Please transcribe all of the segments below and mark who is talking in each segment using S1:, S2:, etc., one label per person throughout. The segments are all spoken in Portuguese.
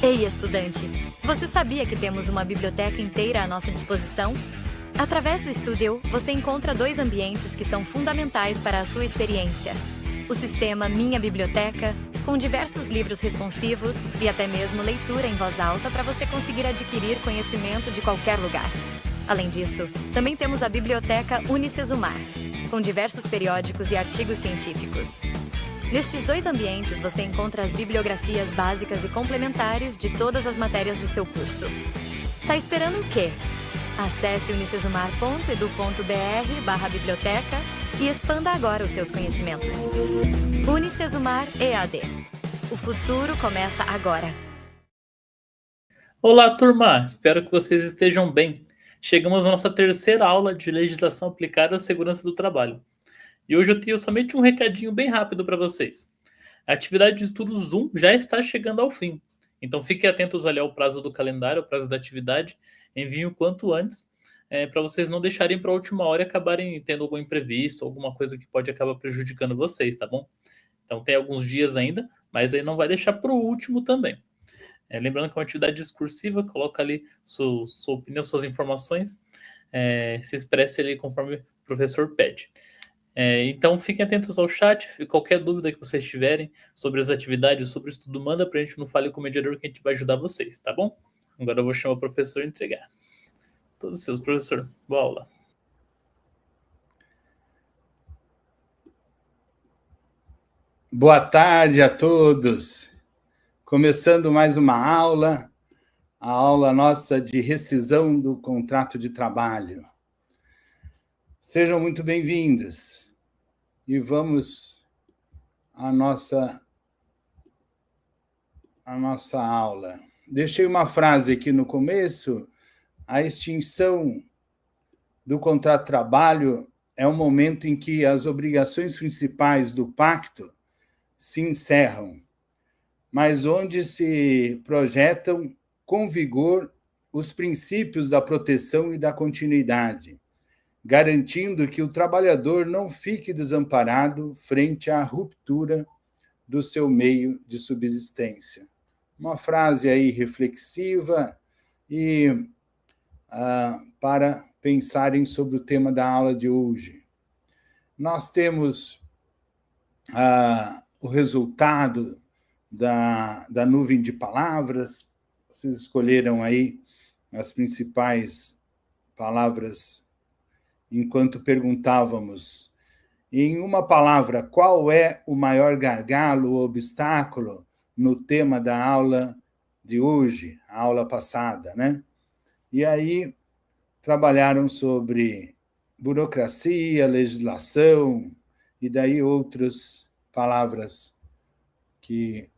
S1: Ei, estudante! Você sabia que temos uma biblioteca inteira à nossa disposição? Através do Studio, você encontra 2 ambientes que são fundamentais para a sua experiência. O sistema Minha Biblioteca, com diversos livros responsivos e até mesmo leitura em voz alta para você conseguir adquirir conhecimento de qualquer lugar. Além disso, também temos a Biblioteca Unicesumar, com diversos periódicos e artigos científicos. Nestes 2 ambientes você encontra as bibliografias básicas e complementares de todas as matérias do seu curso. Tá esperando o quê? Acesse unicesumar.edu.br/biblioteca e expanda agora os seus conhecimentos. Unicesumar EAD. O futuro começa agora.
S2: Olá, turma! Espero que vocês estejam bem. Chegamos à nossa terceira aula de legislação aplicada à segurança do trabalho. E hoje eu tenho somente um recadinho bem rápido para vocês. A atividade de estudo Zoom já está chegando ao fim. Então fiquem atentos ali ao prazo do calendário, ao prazo da atividade. Enviem o quanto antes, para vocês não deixarem para a última hora e acabarem tendo algum imprevisto, alguma coisa que pode acabar prejudicando vocês, tá bom? Então tem alguns dias ainda, mas aí não vai deixar para o último também. Lembrando que é uma atividade discursiva, coloca ali sua opinião, suas informações, se expresse ali conforme o professor pede. Então fiquem atentos ao chat, qualquer dúvida que vocês tiverem sobre as atividades, sobre o estudo, manda pra gente no Fale com o Mediador que a gente vai ajudar vocês, tá bom? Agora eu vou chamar o professor e entregar. Todos seus, professor. Boa aula.
S3: Boa tarde a todos. Começando mais uma aula, a aula nossa de rescisão do contrato de trabalho. Sejam muito bem-vindos. E vamos à nossa aula. Deixei uma frase aqui no começo: a extinção do contrato de trabalho é o momento em que as obrigações principais do pacto se encerram, mas onde se projetam com vigor os princípios da proteção e da continuidade, garantindo que o trabalhador não fique desamparado frente à ruptura do seu meio de subsistência. Uma frase aí reflexiva e para pensarem sobre o tema da aula de hoje. Nós temos o resultado da nuvem de palavras. Vocês escolheram aí as principais palavras enquanto perguntávamos, em uma palavra, qual é o maior gargalo ou obstáculo no tema da aula de hoje, a aula passada, né? E aí trabalharam sobre burocracia, legislação, e daí outras palavras que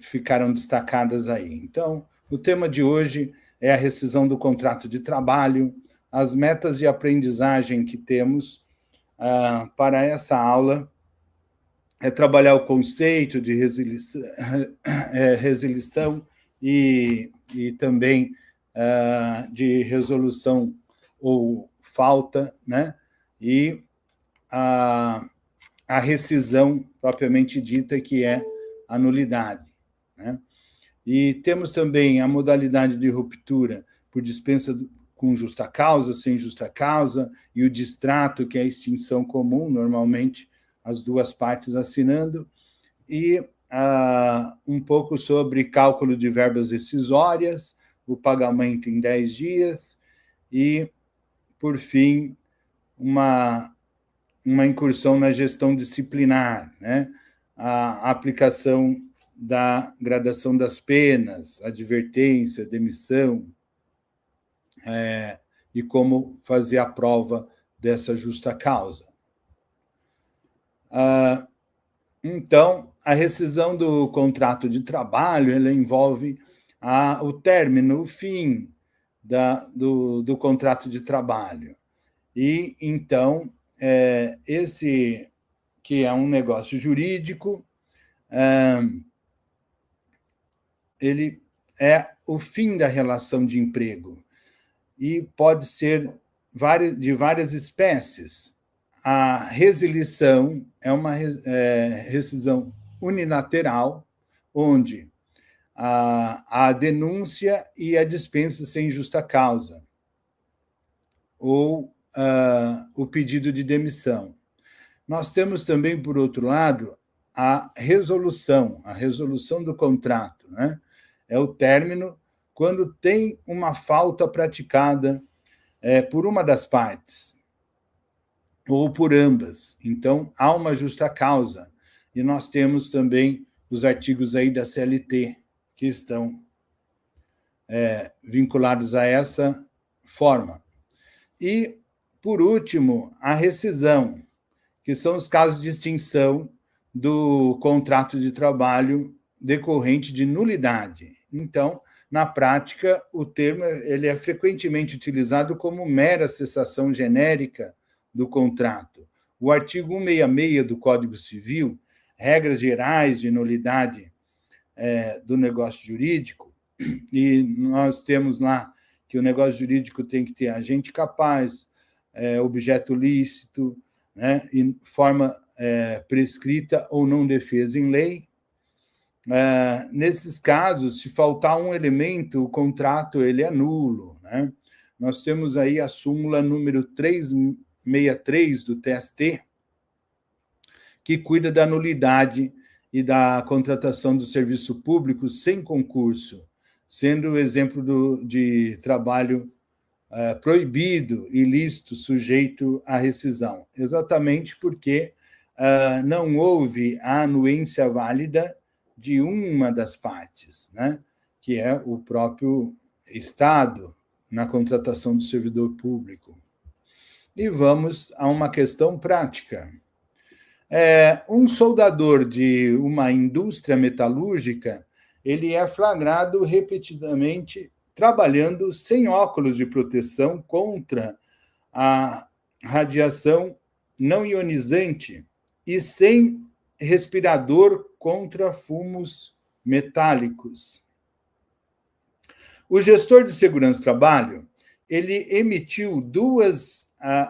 S3: ficaram destacadas aí. Então, o tema de hoje é a rescisão do contrato de trabalho, as metas de aprendizagem que temos para essa aula é trabalhar o conceito de resilição e também de resolução ou falta, né? E a rescisão propriamente dita, que é a nulidade, né? E temos também a modalidade de ruptura por dispensa com justa causa, sem justa causa, e o distrato, que é a extinção comum, normalmente as duas partes assinando, e um pouco sobre cálculo de verbas rescisórias, o pagamento em 10 dias, e, por fim, uma incursão na gestão disciplinar, né? A aplicação da gradação das penas, advertência, demissão, e como fazer a prova dessa justa causa. Então, a rescisão do contrato de trabalho, ela envolve o término, o fim do contrato de trabalho. E, então, esse que é um negócio jurídico, ele é o fim da relação de emprego e pode ser de várias espécies. A resilição é uma rescisão unilateral, onde a denúncia e a dispensa sem justa causa, ou o pedido de demissão. Nós temos também, por outro lado, a resolução do contrato, né? É o término quando tem uma falta praticada por uma das partes, ou por ambas. Então, há uma justa causa. E nós temos também os artigos aí da CLT, que estão vinculados a essa forma. E, por último, a rescisão, que são os casos de extinção do contrato de trabalho decorrente de nulidade. Então, na prática, o termo ele é frequentemente utilizado como mera cessação genérica do contrato. O artigo 166 do Código Civil, regras gerais de nulidade do negócio jurídico, e nós temos lá que o negócio jurídico tem que ter agente capaz, objeto lícito, né, e forma prescrita ou não defesa em lei. Nesses casos, se faltar um elemento, o contrato ele é nulo, né? Nós temos aí a súmula número 363 do TST, que cuida da nulidade e da contratação do serviço público sem concurso, sendo o exemplo de trabalho proibido, ilícito, sujeito à rescisão, exatamente porque não houve a anuência válida de uma das partes, né? Que é o próprio Estado na contratação do servidor público. E vamos a uma questão prática. Um soldador de uma indústria metalúrgica, ele é flagrado repetidamente trabalhando sem óculos de proteção contra a radiação não ionizante e sem respirador contra fumos metálicos. O gestor de segurança do trabalho, ele emitiu 2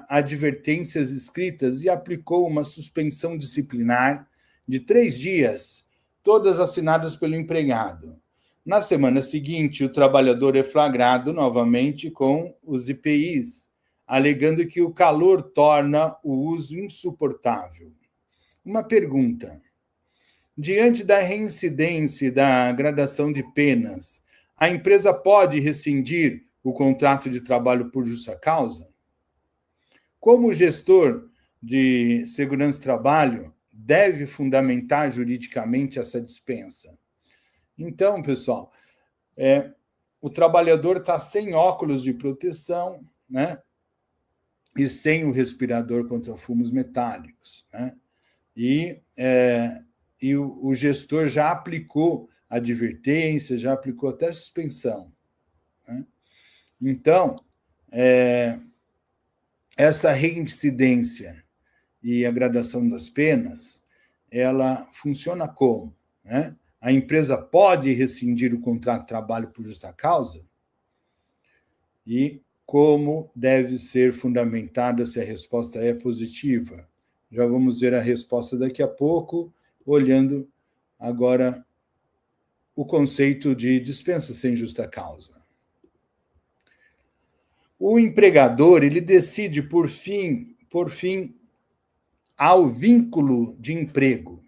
S3: advertências escritas e aplicou uma suspensão disciplinar de 3 dias, todas assinadas pelo empregado. Na semana seguinte, o trabalhador é flagrado novamente com os IPIs, alegando que o calor torna o uso insuportável. Uma pergunta. Diante da reincidência e da gradação de penas, a empresa pode rescindir o contrato de trabalho por justa causa? Como o gestor de segurança do trabalho deve fundamentar juridicamente essa dispensa? Então, pessoal, o trabalhador está sem óculos de proteção, né? E sem o respirador contra fumos metálicos, né? E o gestor já aplicou advertência, já aplicou até suspensão, né? Então, essa reincidência e a gradação das penas, ela funciona como, né? A empresa pode rescindir o contrato de trabalho por justa causa? E como deve ser fundamentada se a resposta é positiva? Já vamos ver a resposta daqui a pouco, olhando agora o conceito de dispensa sem justa causa. O empregador, ele decide por fim ao vínculo de emprego.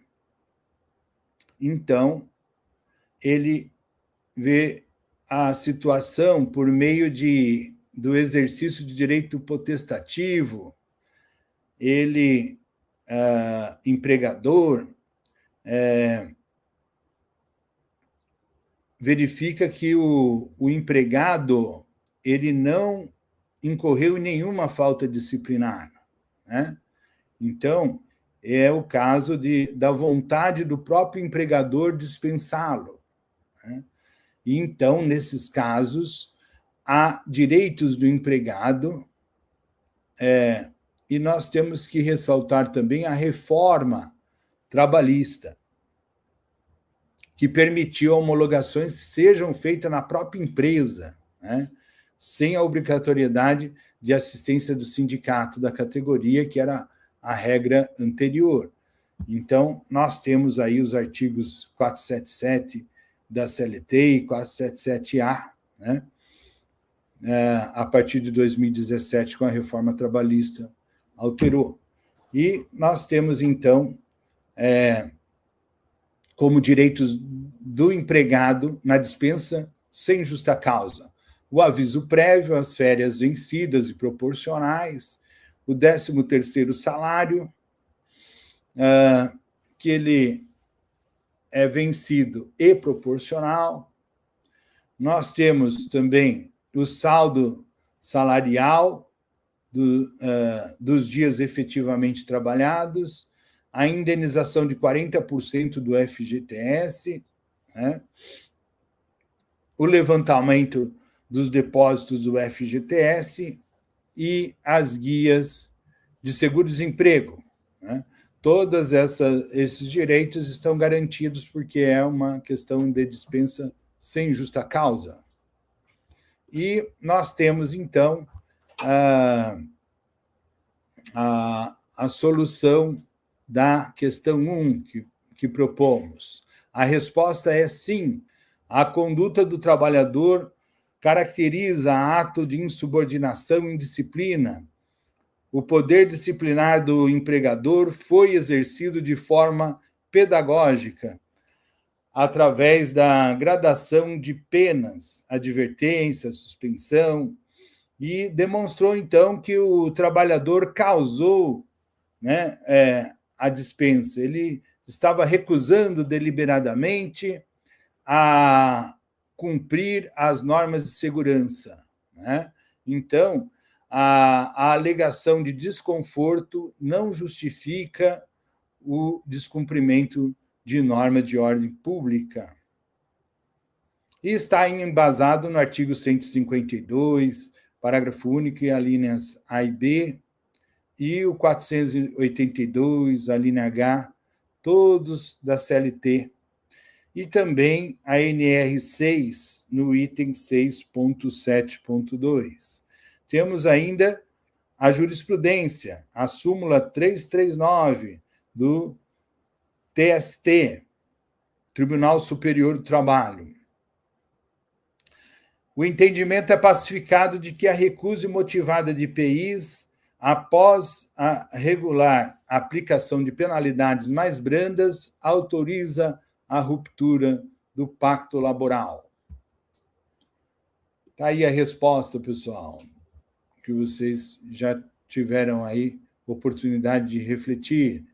S3: Então, ele vê a situação por meio do exercício de direito potestativo. Ele, empregador, verifica que o empregado ele não incorreu em nenhuma falta disciplinar, né? Então, é o caso da vontade do próprio empregador dispensá-lo, né? E então, nesses casos, há direitos do empregado, e nós temos que ressaltar também a reforma trabalhista, que permitiu homologações que sejam feitas na própria empresa, né? Sem a obrigatoriedade de assistência do sindicato da categoria, que era a regra anterior. Então, nós temos aí os artigos 477 da CLT e 477-A, né? A partir de 2017, com a reforma trabalhista, alterou. E nós temos, então, como direitos do empregado na dispensa sem justa causa, o aviso prévio, as férias vencidas e proporcionais, o 13º salário, que ele é vencido e proporcional. Nós temos também o saldo salarial dos dias efetivamente trabalhados, a indenização de 40% do FGTS, né? O levantamento dos depósitos do FGTS e as guias de seguro-desemprego, né? Todos esses direitos estão garantidos porque é uma questão de dispensa sem justa causa. E nós temos, então, a solução da questão 1 que propomos. A resposta é sim. A conduta do trabalhador caracteriza ato de insubordinação e indisciplina. O poder disciplinar do empregador foi exercido de forma pedagógica, através da gradação de penas, advertência, suspensão, e demonstrou, então, que o trabalhador causou, né, a dispensa. Ele estava recusando deliberadamente a cumprir as normas de segurança, né? Então, a alegação de desconforto não justifica o descumprimento de norma de ordem pública. E está embasado no artigo 152, parágrafo único, e alíneas A e B, e o 482, a linha H, todos da CLT, e também a NR6, no item 6.7.2. Temos ainda a jurisprudência, a súmula 339 do TST, Tribunal Superior do Trabalho. O entendimento é pacificado de que a recusa motivada de IPIs, após a regular aplicação de penalidades mais brandas, autoriza a ruptura do pacto laboral. Está aí a resposta, pessoal, que vocês já tiveram aí oportunidade de refletir.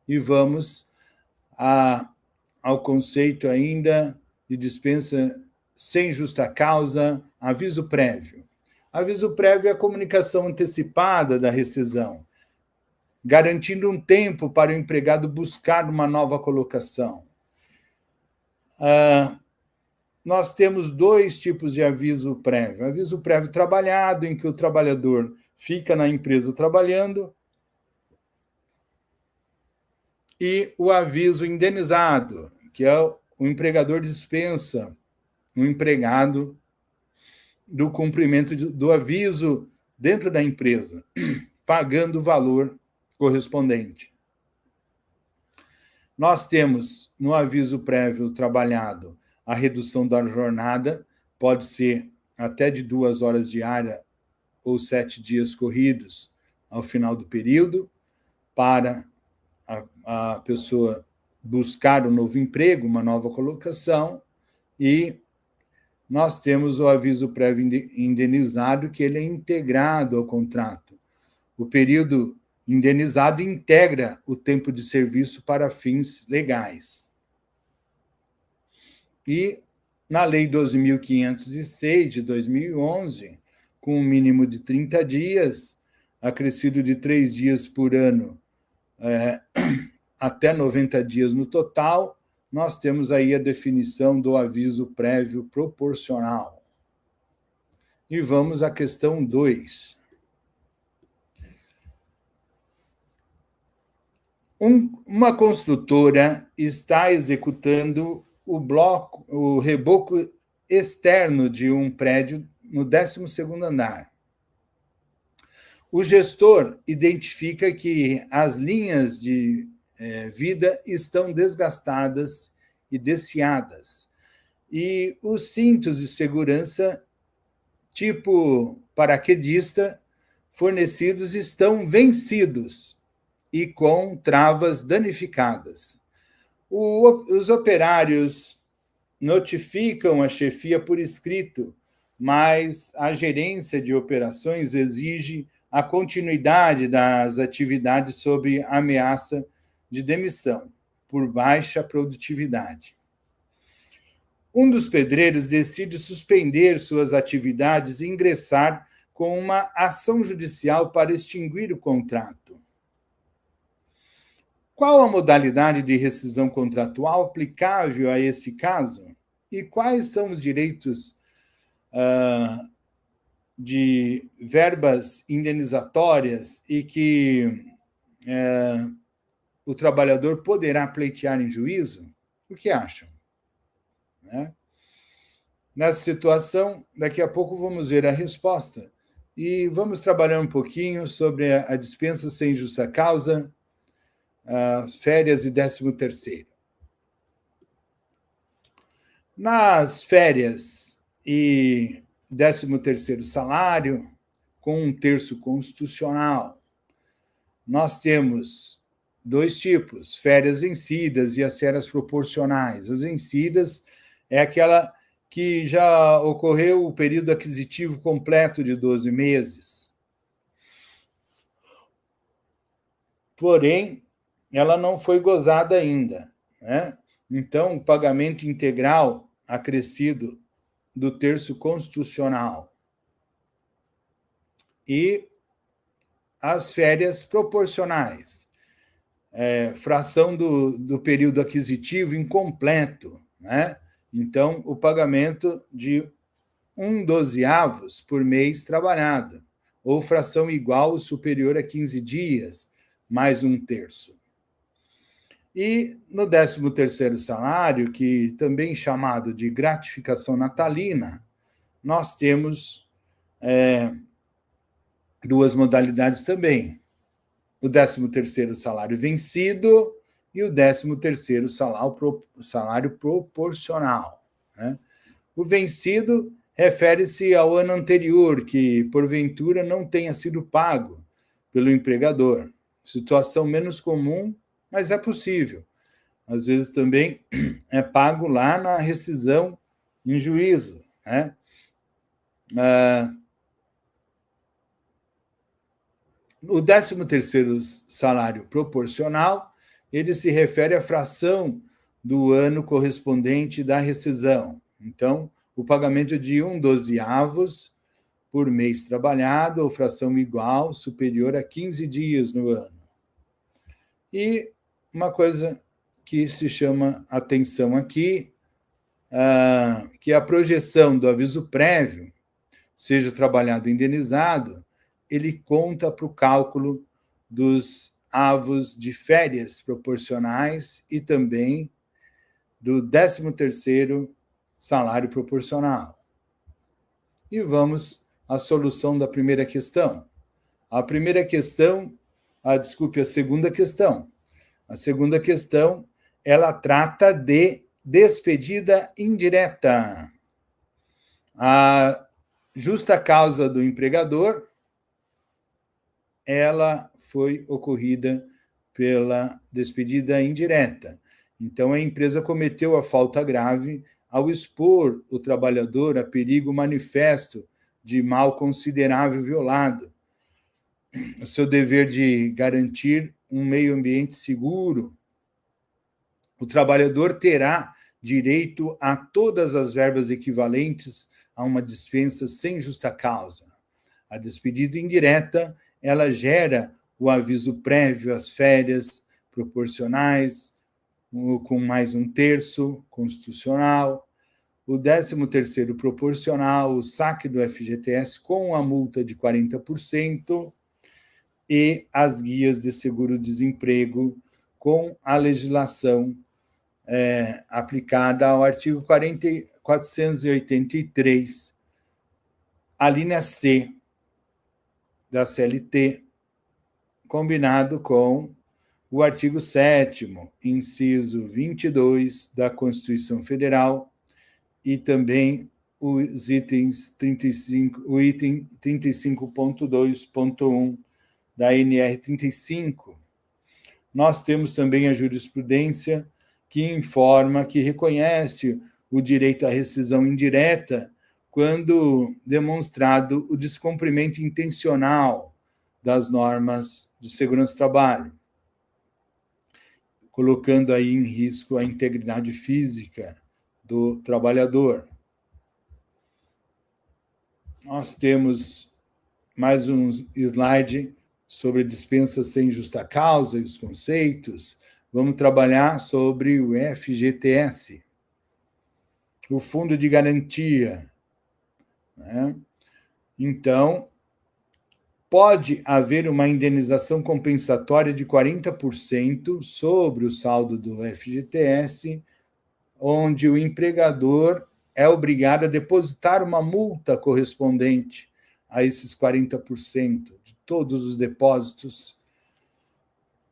S3: E vamos ao conceito ainda de dispensa sem justa causa, aviso prévio. Aviso prévio é a comunicação antecipada da rescisão, garantindo um tempo para o empregado buscar uma nova colocação. Nós temos dois tipos de aviso prévio. Aviso prévio trabalhado, em que o trabalhador fica na empresa trabalhando, e o aviso indenizado, que é o empregador dispensa o empregado do cumprimento do aviso dentro da empresa, pagando o valor correspondente. Nós temos, no aviso prévio trabalhado, a redução da jornada, pode ser até de 2 horas diárias ou 7 dias corridos ao final do período, para a pessoa buscar um novo emprego, uma nova colocação, e nós temos o aviso prévio indenizado, que ele é integrado ao contrato. O período indenizado integra o tempo de serviço para fins legais. E na Lei 12.506, de 2011, com um mínimo de 30 dias, acrescido de 3 dias por ano, até 90 dias no total, nós temos aí a definição do aviso prévio proporcional. E vamos à questão 2. Uma construtora está executando o reboco externo de um prédio no 12º andar. O gestor identifica que as linhas de vida estão desgastadas e desfiadas, e os cintos de segurança tipo paraquedista fornecidos estão vencidos e com travas danificadas. Os operários notificam a chefia por escrito, mas a gerência de operações exige a continuidade das atividades sob ameaça de demissão por baixa produtividade. Um dos pedreiros decide suspender suas atividades e ingressar com uma ação judicial para extinguir o contrato. Qual a modalidade de rescisão contratual aplicável a esse caso? E quais são os direitos de verbas indenizatórias e que o trabalhador poderá pleitear em juízo? O que acham? Nessa situação, daqui a pouco vamos ver a resposta e vamos trabalhar um pouquinho sobre a dispensa sem justa causa, as férias e 13º. Nas férias e 13º salário, com 1/3 constitucional, nós temos 2 tipos, férias vencidas e as férias proporcionais. As vencidas é aquela que já ocorreu o período aquisitivo completo de 12 meses. Porém, ela não foi gozada ainda, né? Então, o pagamento integral acrescido do 1/3 constitucional. E as férias proporcionais, fração do período aquisitivo incompleto, né? Então, o pagamento de 1/12 por mês trabalhado, ou fração igual ou superior a 15 dias, mais 1/3. E no 13º salário, que também chamado de gratificação natalina, nós temos 2 modalidades também. O 13º salário vencido e o 13º salário proporcional, né? O vencido refere-se ao ano anterior, que porventura não tenha sido pago pelo empregador. Situação menos comum, mas é possível. Às vezes também é pago lá na rescisão em juízo, né? O 13º salário proporcional, ele se refere à fração do ano correspondente da rescisão. Então, o pagamento de 1/12 por mês trabalhado, ou fração igual, superior a 15 dias no ano. E uma coisa que se chama atenção aqui, que a projeção do aviso prévio, seja trabalhado ou indenizado, ele conta para o cálculo dos avos de férias proporcionais e também do 13º salário proporcional. E vamos à solução da primeira questão. A segunda questão. A segunda questão, ela trata de despedida indireta. A justa causa do empregador, ela foi ocorrida pela despedida indireta. Então, a empresa cometeu a falta grave ao expor o trabalhador a perigo manifesto de mal considerável violado. O seu dever de garantir um meio ambiente seguro. O trabalhador terá direito a todas as verbas equivalentes a uma dispensa sem justa causa. A despedida indireta, ela gera o aviso prévio às férias proporcionais, com mais 1/3 constitucional, o 13º proporcional, o saque do FGTS com a multa de 40% e as guias de seguro-desemprego com a legislação aplicada ao artigo 483, a linha C da CLT, combinado com o artigo 7º, inciso 22 da Constituição Federal, e também os itens 35, o item 35.2.1 da NR 35. Nós temos também a jurisprudência que informa, que reconhece o direito à rescisão indireta quando demonstrado o descumprimento intencional das normas de segurança do trabalho, colocando aí em risco a integridade física do trabalhador. Nós temos mais um slide sobre dispensa sem justa causa e os conceitos. Vamos trabalhar sobre o FGTS, o Fundo de Garantia, né? Então, pode haver uma indenização compensatória de 40% sobre o saldo do FGTS, onde o empregador é obrigado a depositar uma multa correspondente a esses 40% de todos os depósitos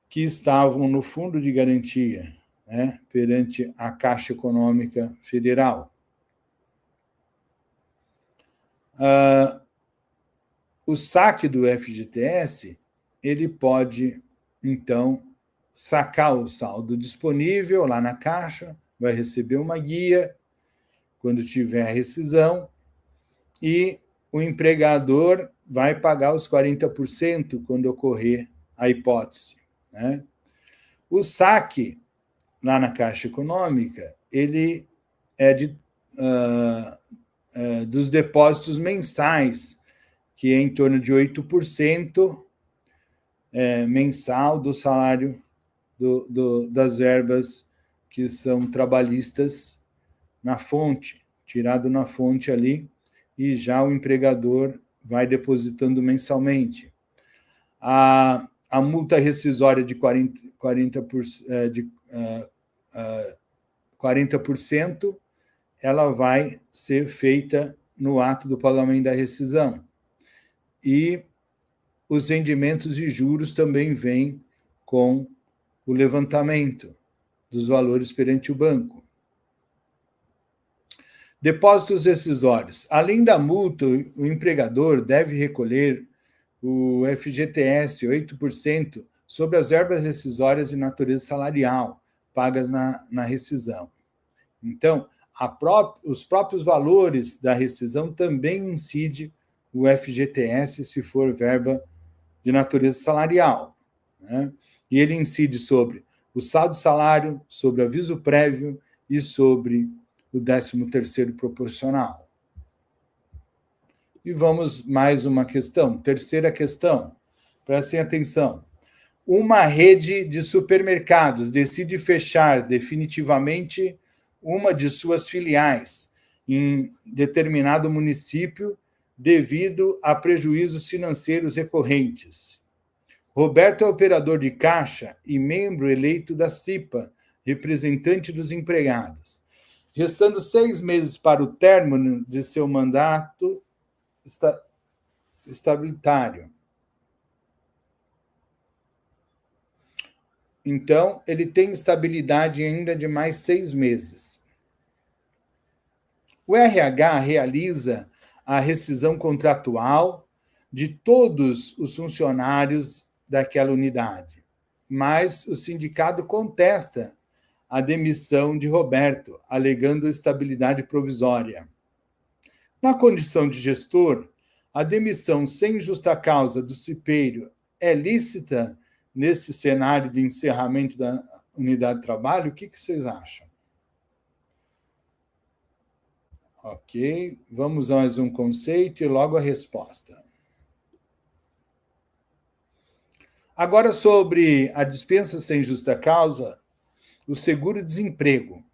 S3: que estavam no Fundo de Garantia, né, perante a Caixa Econômica Federal. O saque do FGTS, ele pode, então, sacar o saldo disponível lá na Caixa, vai receber uma guia quando tiver a rescisão, e o empregador vai pagar os 40% quando ocorrer a hipótese, né? O saque lá na Caixa Econômica, ele é dos depósitos mensais, que é em torno de 8% mensal do salário das verbas que são trabalhistas na fonte, tirado na fonte ali, e já o empregador vai depositando mensalmente. A multa rescisória de 40%, ela vai ser feita no ato do pagamento da rescisão. E os rendimentos de juros também vêm com o levantamento dos valores perante o banco. Depósitos rescisórios. Além da multa, o empregador deve recolher o FGTS 8% sobre as verbas rescisórias de natureza salarial pagas na rescisão. Então, os próprios valores da rescisão também incidem o FGTS se for verba de natureza salarial, né? E ele incide sobre o saldo de salário, sobre aviso prévio e sobre o 13º proporcional. E vamos mais uma questão. Terceira questão. Prestem atenção. Uma rede de supermercados decide fechar definitivamente uma de suas filiais em determinado município devido a prejuízos financeiros recorrentes. Roberto é operador de caixa e membro eleito da CIPA, representante dos empregados. Restando 6 meses para o término de seu mandato estabilitário. Então, ele tem estabilidade ainda de mais 6 meses. O RH realiza a rescisão contratual de todos os funcionários daquela unidade, mas o sindicato contesta a demissão de Roberto, alegando estabilidade provisória. Na condição de gestor, a demissão sem justa causa do cipeiro é lícita nesse cenário de encerramento da unidade de trabalho? O que vocês acham? Ok, vamos a mais um conceito e logo a resposta. Agora, sobre a dispensa sem justa causa, o seguro-desemprego,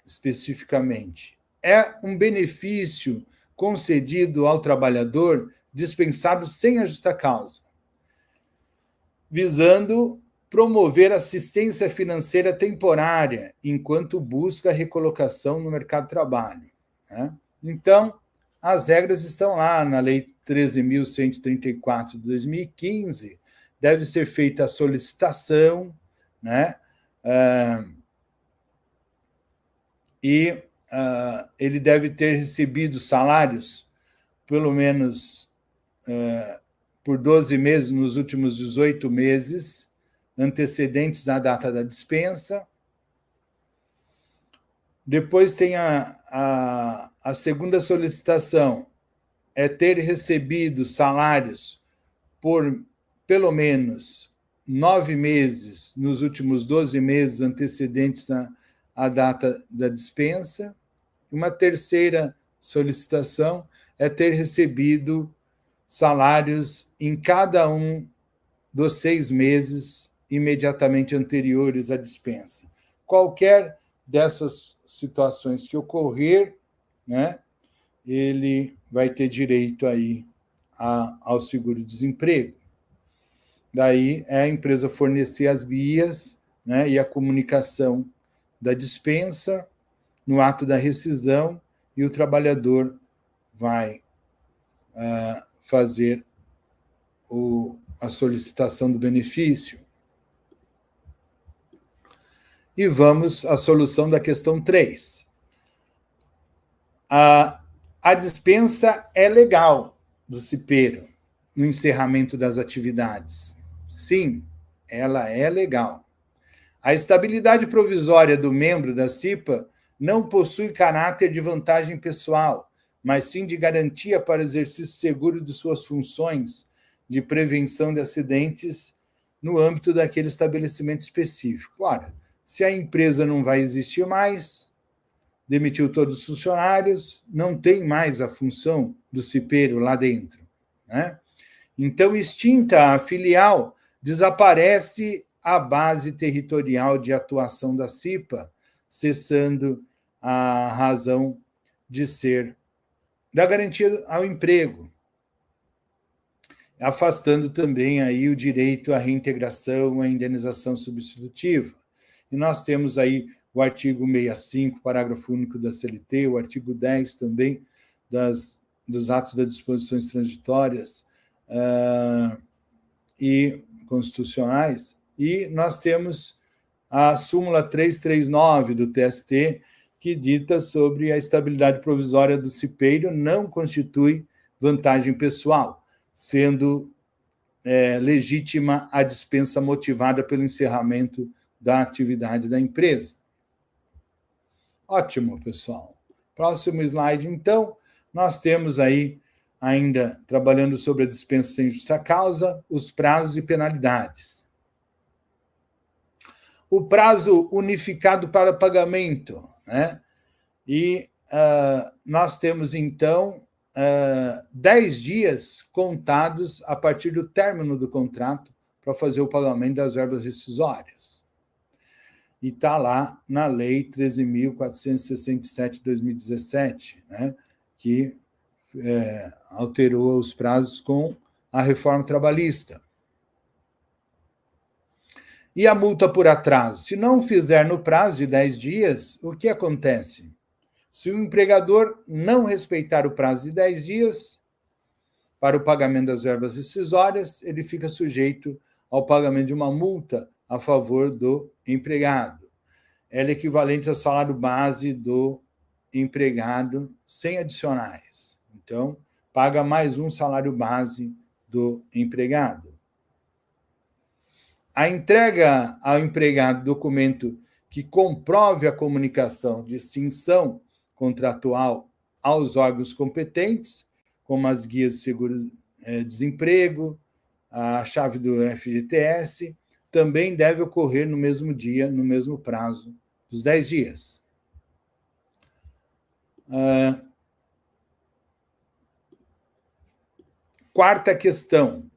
S3: especificamente, é um benefício concedido ao trabalhador dispensado sem a justa causa, visando promover assistência financeira temporária enquanto busca a recolocação no mercado de trabalho, né? Então, as regras estão lá na Lei 13.134 de 2015, deve ser feita a solicitação, né? ele deve ter recebido salários, pelo menos por 12 meses, nos últimos 18 meses, antecedentes à data da dispensa. Depois tem a segunda solicitação, é ter recebido salários por pelo menos 9 meses, nos últimos 12 meses antecedentes à data da dispensa. Uma terceira solicitação é ter recebido salários em cada um dos 6 meses imediatamente anteriores à dispensa. Qualquer dessas situações que ocorrer, né, ele vai ter direito aí ao seguro-desemprego. Daí é a empresa fornecer as guias, né, e a comunicação da dispensa no ato da rescisão, e o trabalhador vai fazer a solicitação do benefício. E vamos à solução da questão 3. A dispensa é legal do cipeiro no encerramento das atividades. Sim, ela é legal. A estabilidade provisória do membro da CIPA não possui caráter de vantagem pessoal, mas sim de garantia para o exercício seguro de suas funções de prevenção de acidentes no âmbito daquele estabelecimento específico. Ora, se a empresa não vai existir mais, demitiu todos os funcionários, não tem mais a função do cipeiro lá dentro, né? Então, extinta a filial, desaparece a base territorial de atuação da CIPA, cessando a razão de ser da garantia ao emprego, afastando também aí o direito à reintegração, à indenização substitutiva. E nós temos aí o artigo 65, parágrafo único da CLT, o artigo 10 também dos atos das disposições transitórias e constitucionais, e nós temos a súmula 339 do TST, que dita sobre a estabilidade provisória do cipeiro não constitui vantagem pessoal, sendo legítima a dispensa motivada pelo encerramento da atividade da empresa. Ótimo, pessoal. Próximo slide, então, nós temos aí, ainda trabalhando sobre a dispensa sem justa causa, os prazos e penalidades. O prazo unificado para pagamento, né? E nós temos, então, 10 dias contados a partir do término do contrato para fazer o pagamento das verbas rescisórias. E está lá na Lei 13.467 de 2017, né, que alterou os prazos com a reforma trabalhista. E a multa por atraso? Se não fizer no prazo de 10 dias, o que acontece? Se o empregador não respeitar o prazo de 10 dias para o pagamento das verbas rescisórias, ele fica sujeito ao pagamento de uma multa a favor do empregado. Ela é equivalente ao salário base do empregado sem adicionais. Então, paga mais um salário base do empregado. A entrega ao empregado do documento que comprove a comunicação de extinção contratual aos órgãos competentes, como as guias de seguro-desemprego, a chave do FGTS, também deve ocorrer no mesmo dia, no mesmo prazo dos 10 dias. Quarta questão.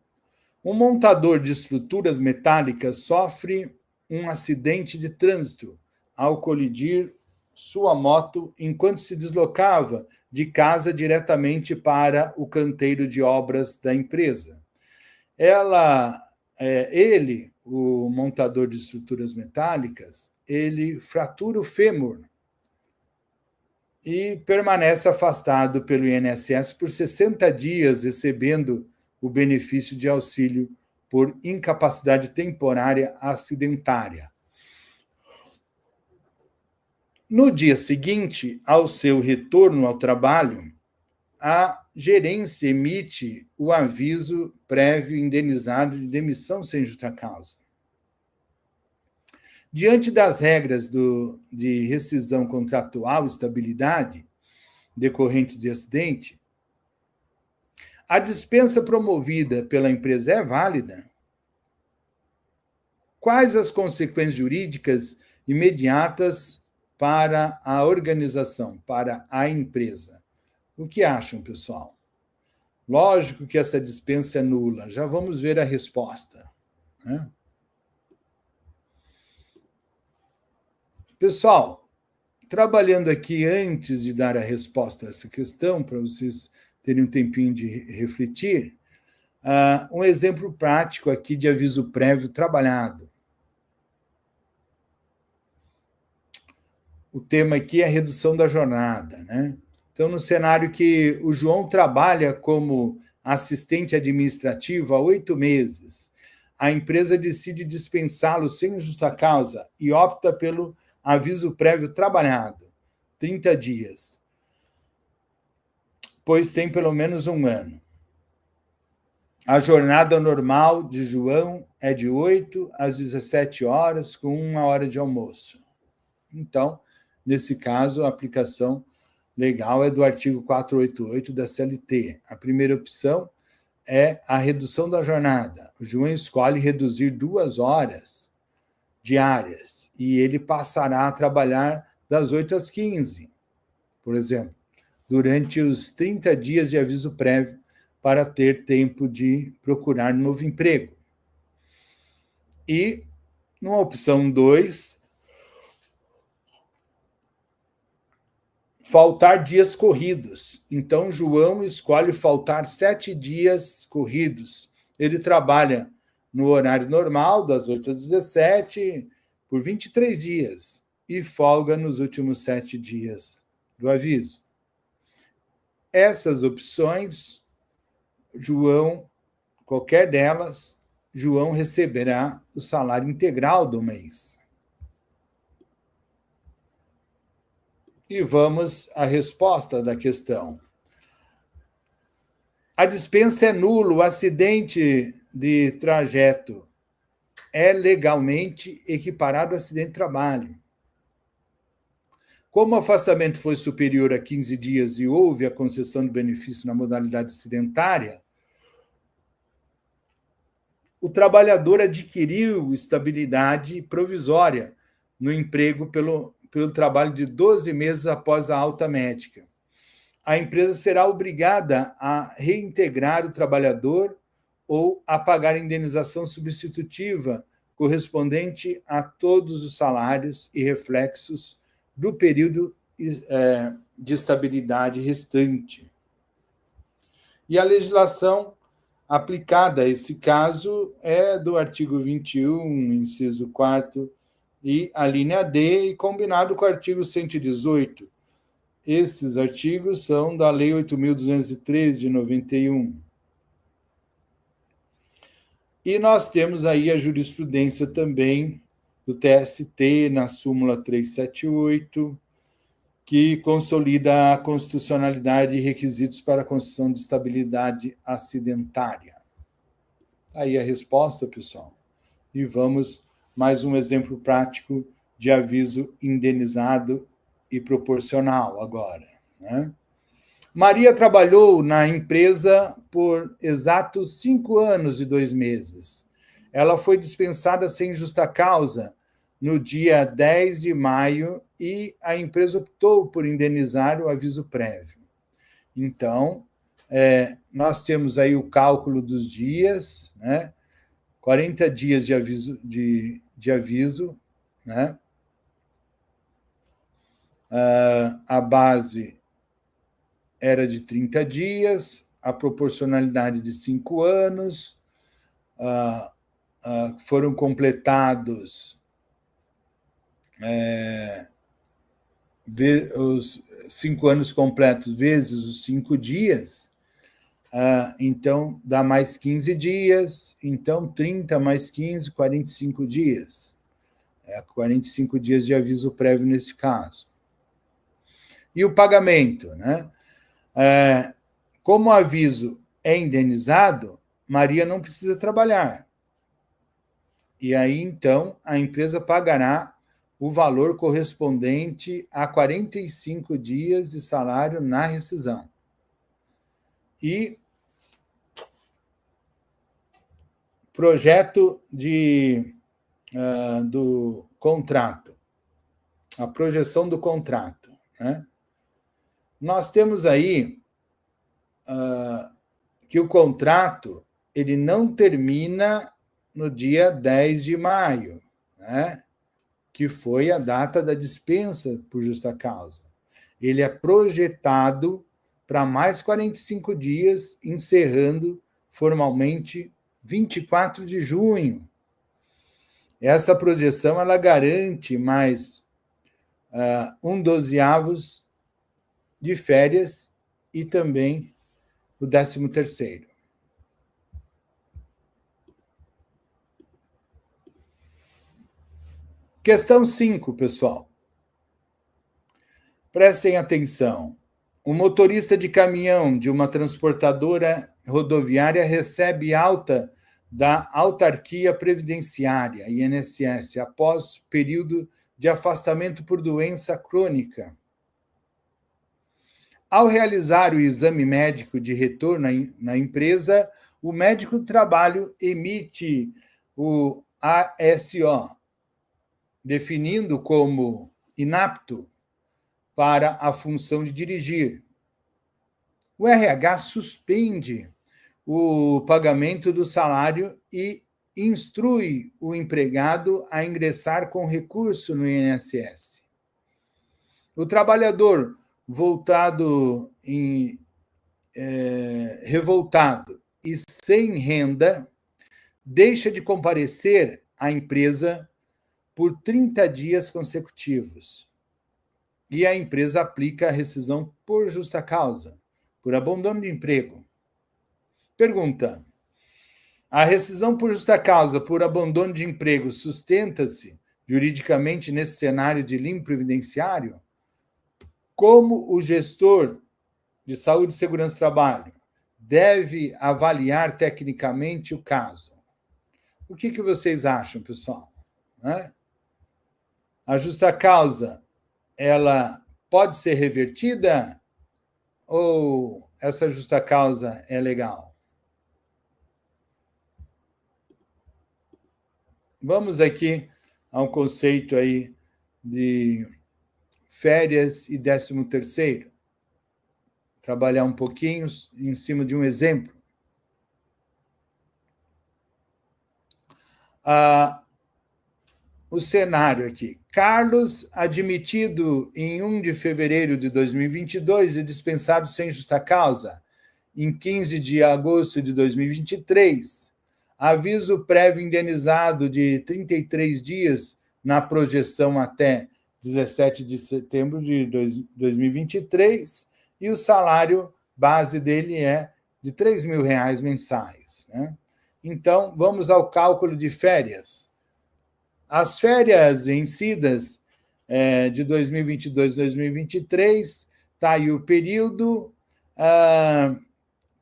S3: Um montador de estruturas metálicas sofre um acidente de trânsito ao colidir sua moto enquanto se deslocava de casa diretamente para o canteiro de obras da empresa. Ele, o montador de estruturas metálicas, ele fratura o fêmur e permanece afastado pelo INSS por 60 dias, recebendo o benefício de auxílio por incapacidade temporária acidentária. No dia seguinte, ao seu retorno ao trabalho, a gerência emite o aviso prévio indenizado de demissão sem justa causa. Diante das regras de rescisão contratual e estabilidade decorrentes de acidente, a dispensa promovida pela empresa é válida? Quais as consequências jurídicas imediatas para a organização, para a empresa? O que acham, pessoal? Lógico que essa dispensa é nula. Já vamos ver a resposta, né? Pessoal, trabalhando aqui antes de dar a resposta a essa questão, para vocês terem um tempinho de refletir, um exemplo prático aqui de aviso prévio trabalhado. O tema aqui é a redução da jornada, né? Então, no cenário que o João trabalha como assistente administrativo há 8 meses, a empresa decide dispensá-lo sem justa causa e opta pelo aviso prévio trabalhado, 30 dias, pois tem pelo menos 1 ano. A jornada normal de João é de 8 às 17 horas, com 1 hora de almoço. Então, nesse caso, a aplicação legal é do artigo 488 da CLT. A primeira opção é a redução da jornada. O João escolhe reduzir 2 horas diárias e ele passará a trabalhar das 8 às 15, por exemplo, durante os 30 dias de aviso prévio para ter tempo de procurar novo emprego. E, numa opção 2, faltar dias corridos. Então, João escolhe faltar 7 dias corridos. Ele trabalha no horário normal, das 8 às 17, por 23 dias, e folga nos últimos 7 dias do aviso. Essas opções, João, qualquer delas, João receberá o salário integral do mês. E vamos à resposta da questão. A dispensa é nula, o acidente de trajeto é legalmente equiparado a acidente de trabalho. Como o afastamento foi superior a 15 dias e houve a concessão de benefício na modalidade acidentária, o trabalhador adquiriu estabilidade provisória no emprego pelo trabalho de 12 meses após a alta médica. A empresa será obrigada a reintegrar o trabalhador ou a pagar indenização substitutiva correspondente a todos os salários e reflexos do período de estabilidade restante. E a legislação aplicada a esse caso é do artigo 21, inciso 4º, e a linha D, e combinado com o artigo 118. Esses artigos são da Lei 8.203, de 91. E nós temos aí a jurisprudência também do TST, na súmula 378, que consolida a constitucionalidade e requisitos para a concessão de estabilidade acidentária. Aí a resposta, pessoal. E vamos mais um exemplo prático de aviso indenizado e proporcional agora, né? Maria trabalhou na empresa por exatos 5 anos e 2 meses. Ela foi dispensada sem justa causa no dia 10 de maio e a empresa optou por indenizar o aviso prévio. Então, nós temos aí o cálculo dos dias, né? 40 dias de aviso, né? A base era de 30 dias, a proporcionalidade de 5 anos, foram completados os 5 anos completos vezes os 5 dias, então dá mais 15 dias, então 30 mais 15, 45 dias. 45 dias de aviso prévio nesse caso, E o pagamento, né? Como o aviso é indenizado, Maria não precisa trabalhar. E aí, então, a empresa pagará o valor correspondente a 45 dias de salário na rescisão. E projeto do contrato, a projeção do contrato, né? Nós temos aí que o contrato ele não termina no dia 10 de maio, né? Que foi a data da dispensa por justa causa. Ele é projetado para mais 45 dias, encerrando formalmente 24 de junho. Essa projeção ela garante mais 1/12 de férias e também o 13º. Questão 5, pessoal. Prestem atenção. O motorista de caminhão de uma transportadora rodoviária recebe alta da autarquia previdenciária, INSS, após período de afastamento por doença crônica. Ao realizar o exame médico de retorno na empresa, o médico do trabalho emite o ASO, definindo como inapto para a função de dirigir. O RH suspende o pagamento do salário e instrui o empregado a ingressar com recurso no INSS. O trabalhador revoltado e sem renda deixa de comparecer à empresa por 30 dias consecutivos. E a empresa aplica a rescisão por justa causa, por abandono de emprego. Pergunta: a rescisão por justa causa, por abandono de emprego, sustenta-se juridicamente nesse cenário de limbo previdenciário? Como o gestor de saúde e segurança do trabalho deve avaliar tecnicamente o caso? O que vocês acham, pessoal? A justa causa, ela pode ser revertida ou essa justa causa é legal? Vamos aqui ao conceito aí de férias e 13º. Trabalhar um pouquinho em cima de um exemplo. O cenário aqui. Carlos, admitido em 1 de fevereiro de 2022 e dispensado sem justa causa em 15 de agosto de 2023. Aviso prévio indenizado de 33 dias na projeção até 17 de setembro de 2023 e o salário base dele é de R$3.000 mensais, né? Então, vamos ao cálculo de férias. As férias vencidas de 2022 e 2023, está aí o período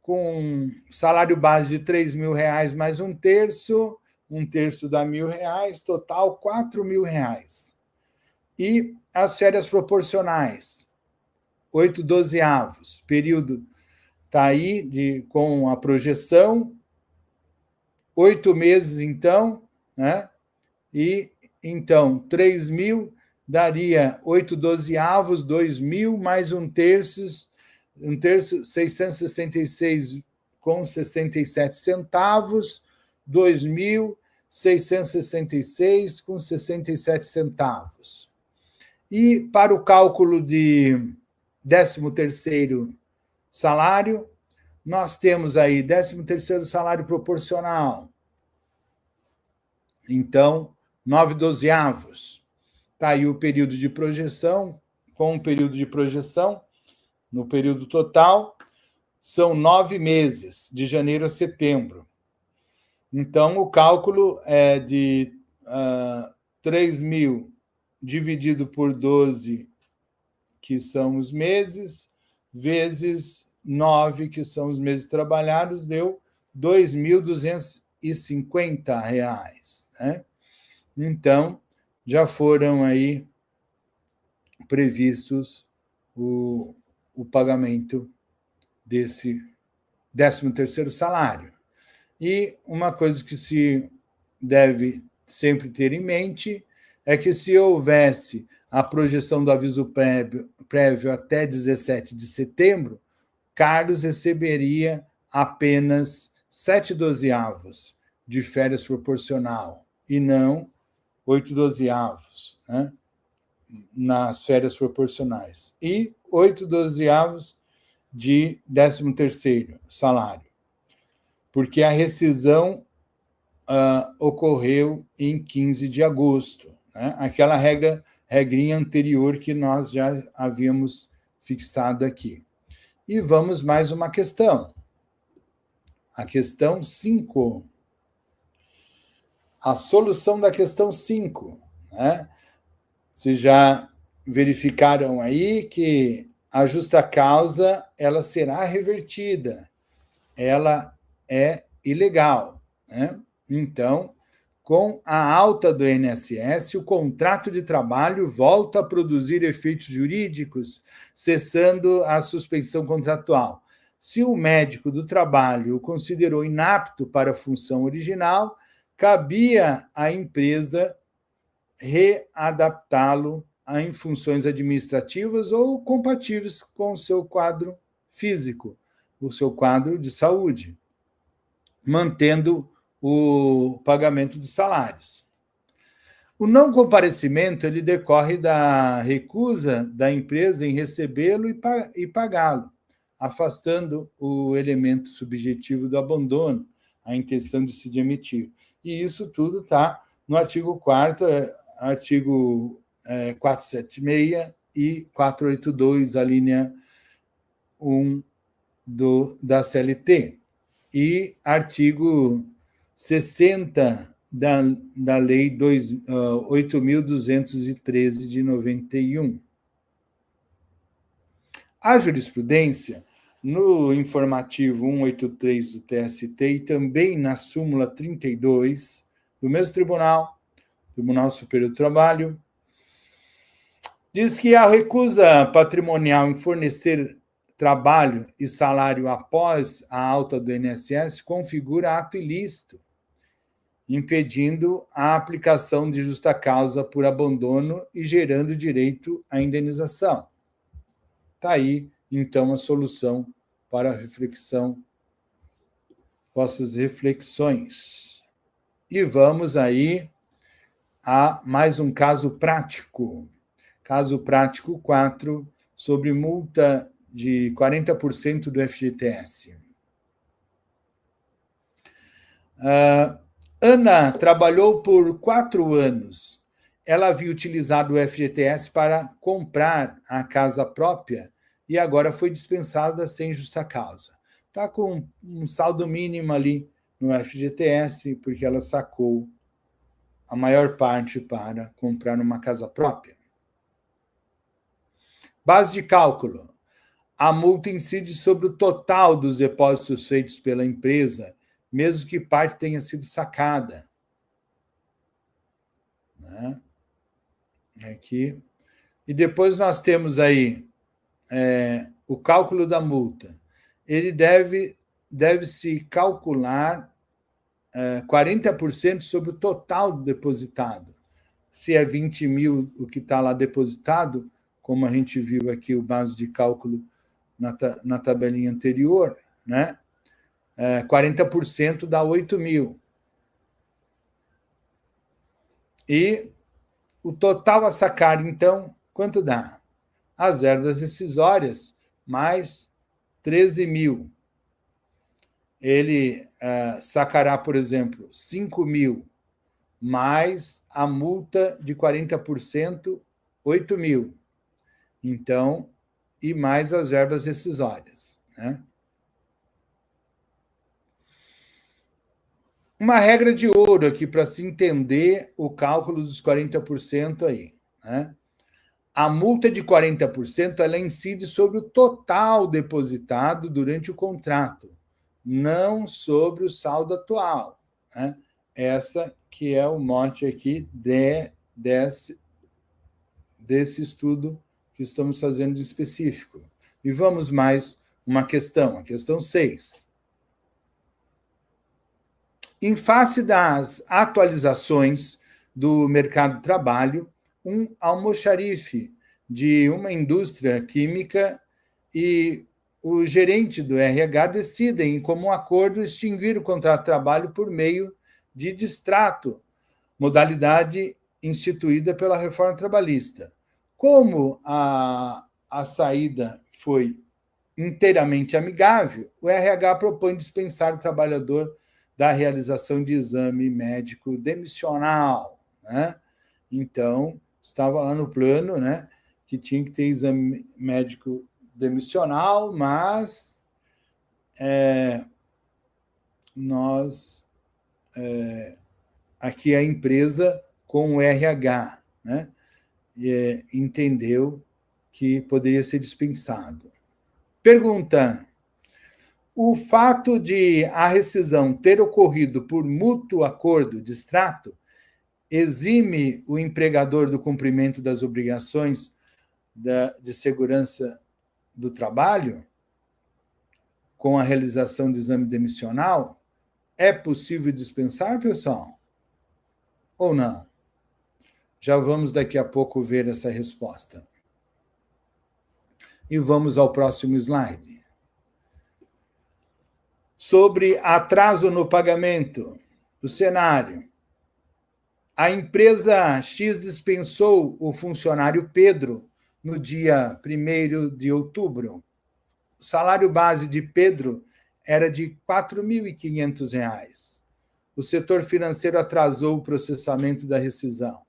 S3: com salário base de R$3.000 mais um terço dá R$1.000, total R$4.000. E as férias proporcionais, 8/12, período está aí com a projeção, 8 meses, então, né? E, então, 3.000 daria 8/12, 2.000 mais um terço, 666,67 centavos, 2.666,67 centavos. E para o cálculo de 13º salário, nós temos aí 13º salário proporcional. Então, 9/12. Está aí o período de projeção, com o período de projeção, no período total, são 9 meses, de janeiro a setembro. Então, o cálculo é de 3.000 dividido por 12, que são os meses, vezes 9, que são os meses trabalhados, deu R$ 2.250, né? Então, já foram aí previstos o pagamento desse 13º salário. E uma coisa que se deve sempre ter em mente é que, se houvesse a projeção do aviso prévio até 17 de setembro, Carlos receberia apenas 7/12 de férias proporcional e não 8/12, né, nas férias proporcionais, e 8/12 de 13º salário, porque a rescisão ocorreu em 15 de agosto, né? Aquela regrinha anterior que nós já havíamos fixado aqui. E vamos mais uma questão. A questão 5. A solução da questão 5, né? Vocês já verificaram aí que a justa causa ela será revertida. Ela é ilegal, né? Então, com a alta do INSS, o contrato de trabalho volta a produzir efeitos jurídicos, cessando a suspensão contratual. Se o médico do trabalho o considerou inapto para a função original, cabia à empresa readaptá-lo em funções administrativas ou compatíveis com o seu quadro físico, o seu quadro de saúde, mantendo o pagamento dos salários. O não comparecimento ele decorre da recusa da empresa em recebê-lo e pagá-lo, afastando o elemento subjetivo do abandono, a intenção de se demitir. E isso tudo está no artigo 4º, artigo 476 e 482, a linha 1 da CLT, e artigo 60 da Lei 8.213 de 91. A jurisprudência, no informativo 183 do TST e também na súmula 32 do mesmo Tribunal Superior do Trabalho, diz que a recusa patrimonial em fornecer trabalho e salário após a alta do INSS configura ato ilícito, impedindo a aplicação de justa causa por abandono e gerando direito à indenização. Está aí, então, a solução para a reflexão, vossas reflexões. E vamos aí a mais um caso prático. Caso prático 4, sobre multa de 40% do FGTS. Ana trabalhou por 4 anos. Ela havia utilizado o FGTS para comprar a casa própria e agora foi dispensada sem justa causa. Está com um saldo mínimo ali no FGTS, porque ela sacou a maior parte para comprar uma casa própria. Base de cálculo. A multa incide sobre o total dos depósitos feitos pela empresa, mesmo que parte tenha sido sacada. Né? Aqui. E depois nós temos aí o cálculo da multa. Ele deve-se calcular 40% sobre o total depositado. Se é 20 mil o que está lá depositado, como a gente viu aqui o base de cálculo na tabelinha anterior, né? 40% dá 8 mil. E o total a sacar, então, quanto dá? As verbas rescisórias mais 13 mil. Ele sacará, por exemplo, 5 mil, mais a multa de 40%, 8 mil. Então, e mais as verbas rescisórias, né? Uma regra de ouro aqui para se entender o cálculo dos 40% aí, né? a multa de 40% ela incide sobre o total depositado durante o contrato, não sobre o saldo atual, né? Essa que é o mote aqui desse estudo que estamos fazendo de específico. E vamos mais uma questão, a questão 6. Em face das atualizações do mercado de trabalho, um almoxarife de uma indústria química e o gerente do RH decidem, em comum acordo, extinguir o contrato de trabalho por meio de distrato, modalidade instituída pela reforma trabalhista. Como a saída foi inteiramente amigável, o RH propõe dispensar o trabalhador da realização de exame médico demissional, né? Então, estava lá no plano, né, que tinha que ter exame médico demissional, mas aqui a empresa com o RH, né, entendeu que poderia ser dispensado. Pergunta: o fato de a rescisão ter ocorrido por mútuo acordo de extrato exime o empregador do cumprimento das obrigações de segurança do trabalho com a realização de exame demissional? É possível dispensar, pessoal? Ou não? Já vamos daqui a pouco ver essa resposta. E vamos ao próximo slide. Sobre atraso no pagamento, o cenário. A empresa X dispensou o funcionário Pedro no dia 1º de outubro. O salário base de Pedro era de R$ 4.500. O setor financeiro atrasou o processamento da rescisão.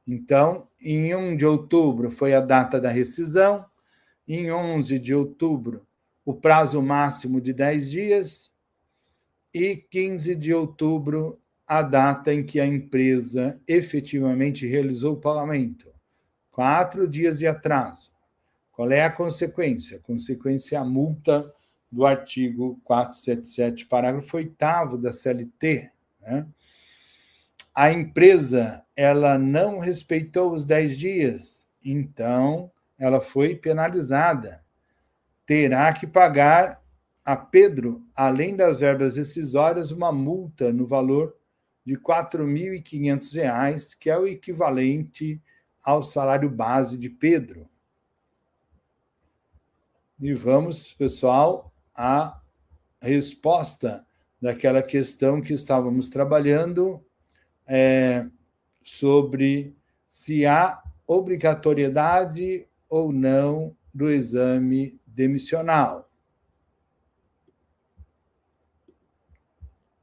S3: Então, em 1 de outubro foi a data da rescisão, em 11 de outubro o prazo máximo de 10 dias e 15 de outubro a data em que a empresa efetivamente realizou o pagamento. 4 dias de atraso. Qual é a consequência? A consequência é a multa do artigo 477, parágrafo 8º da CLT, né? A empresa ela não respeitou os 10 dias, então ela foi penalizada. Terá que pagar a Pedro, além das verbas rescisórias, uma multa no valor de R$ 4.500, que é o equivalente ao salário base de Pedro. E vamos, pessoal, à resposta daquela questão que estávamos trabalhando sobre se há obrigatoriedade ou não do exame demissional.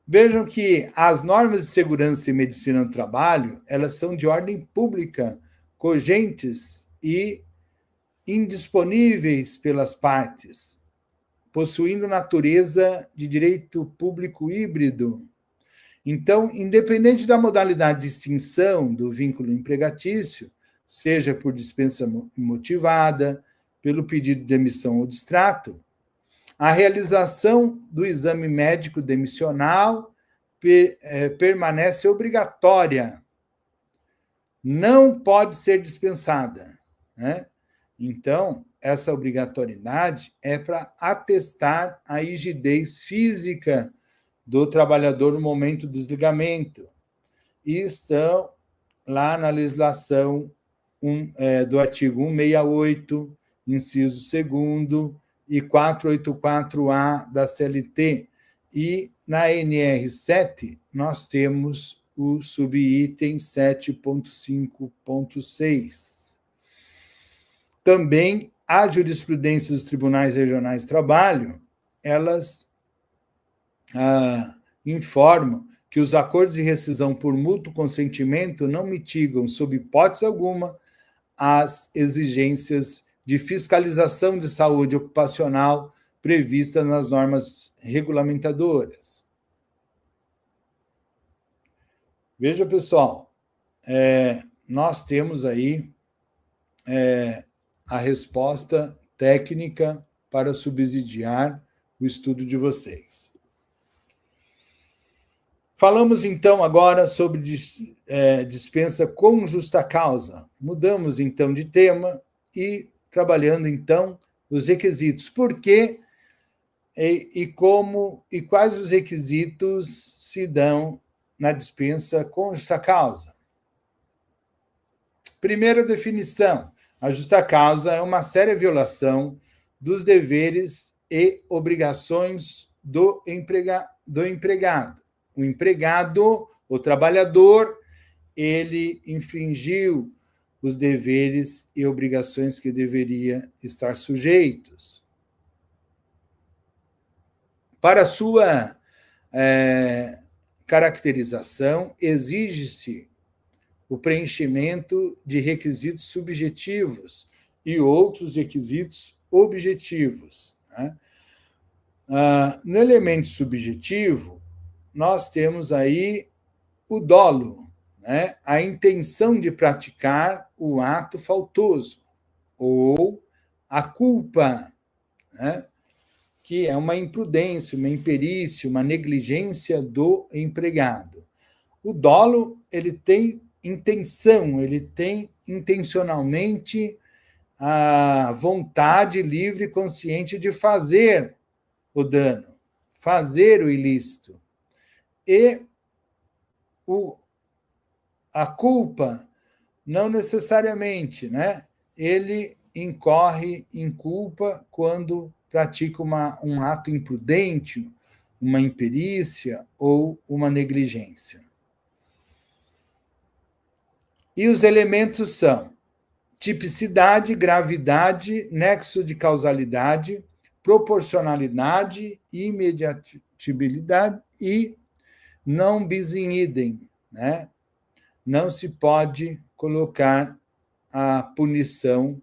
S3: Vejam que as normas de segurança e medicina do trabalho, elas são de ordem pública, cogentes e indisponíveis pelas partes, possuindo natureza de direito público híbrido. Então, independente da modalidade de extinção do vínculo empregatício, seja por dispensa motivada, pelo pedido de demissão ou distrato, a realização do exame médico demissional permanece obrigatória. Não pode ser dispensada, né? Então, essa obrigatoriedade é para atestar a rigidez física do trabalhador no momento do desligamento. E estão lá na legislação do artigo 168, inciso 2º, e 484-A da CLT. E na NR7, nós temos o subitem 7.5.6. Também a jurisprudência dos tribunais regionais de trabalho, elas informam que os acordos de rescisão por mútuo consentimento não mitigam, sob hipótese alguma, as exigências de fiscalização de saúde ocupacional previstas nas normas regulamentadoras. Veja, pessoal, nós temos aí a resposta técnica para subsidiar o estudo de vocês. Falamos, então, agora sobre dispensa com justa causa. Mudamos, então, de tema e trabalhando, então, os requisitos. Por quê e como e quais os requisitos se dão na dispensa com justa causa? Primeira definição: a justa causa é uma séria violação dos deveres e obrigações do empregado. O empregado, o trabalhador, ele infringiu os deveres e obrigações que deveria estar sujeitos. Para sua caracterização, exige-se o preenchimento de requisitos subjetivos e outros requisitos objetivos. Né? No elemento subjetivo, nós temos aí o dolo, né? A intenção de praticar o ato faltoso, ou a culpa, né? Que é uma imprudência, uma imperícia, uma negligência do empregado. O dolo, ele tem intenção, ele tem intencionalmente a vontade livre e consciente de fazer o dano, fazer o ilícito. E a culpa, não necessariamente, né? Ele incorre em culpa quando pratica um ato imprudente, uma imperícia ou uma negligência. E os elementos são tipicidade, gravidade, nexo de causalidade, proporcionalidade, imediatibilidade e não bis in idem, né? Não se pode colocar a punição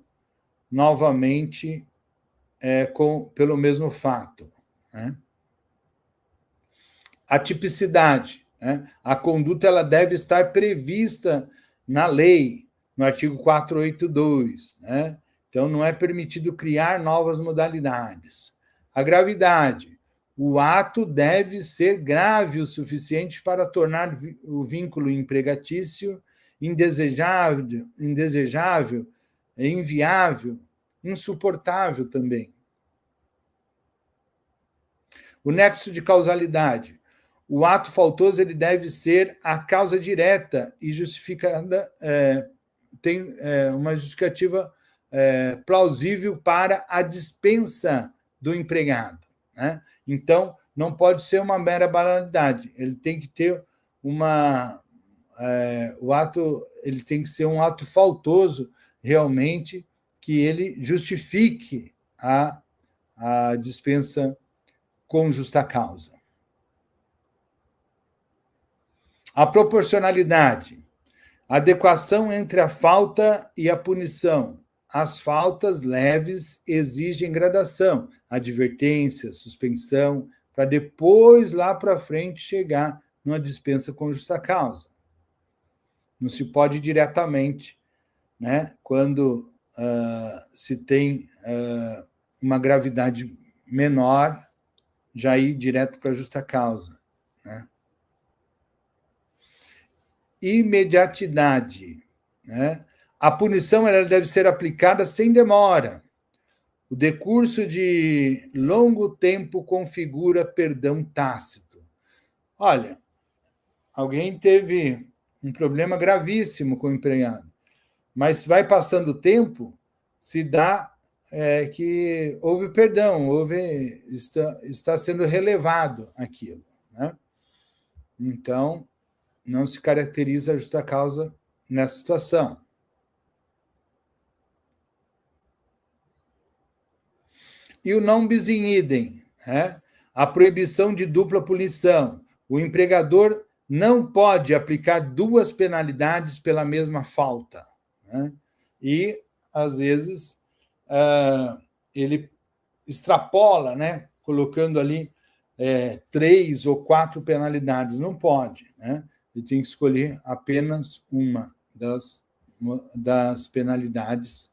S3: novamente pelo mesmo fato. Né? A tipicidade, né? A conduta ela deve estar prevista na lei, no artigo 482. Né? Então, não é permitido criar novas modalidades. A gravidade, o ato deve ser grave o suficiente para tornar o vínculo empregatício indesejável, inviável, insuportável também. O nexo de causalidade. O ato faltoso ele deve ser a causa direta e justificada, tem uma justificativa plausível para a dispensa do empregado. Né? Então, não pode ser uma mera banalidade. Ele tem que ter o ato, ele tem que ser um ato faltoso realmente que ele justifique a dispensa com justa causa. A proporcionalidade, adequação entre a falta e a punição. As faltas leves exigem gradação, advertência, suspensão, para depois, lá para frente, chegar numa dispensa com justa causa. Não se pode diretamente, né, quando se tem uma gravidade menor, já ir direto para a justa causa. Né? Imediatidade, né? A punição ela deve ser aplicada sem demora. O decurso de longo tempo configura perdão tácito. Olha, alguém teve um problema gravíssimo com o empregado, mas vai passando o tempo, se dá que houve perdão, está sendo relevado aquilo. Né? Então, não se caracteriza a justa causa nessa situação. E o não bis in idem, né? A proibição de dupla punição. O empregador não pode aplicar duas penalidades pela mesma falta. Né? E, às vezes, ele extrapola, né? Colocando ali 3 ou 4 penalidades. Não pode. Né? Ele tem que escolher apenas uma das das penalidades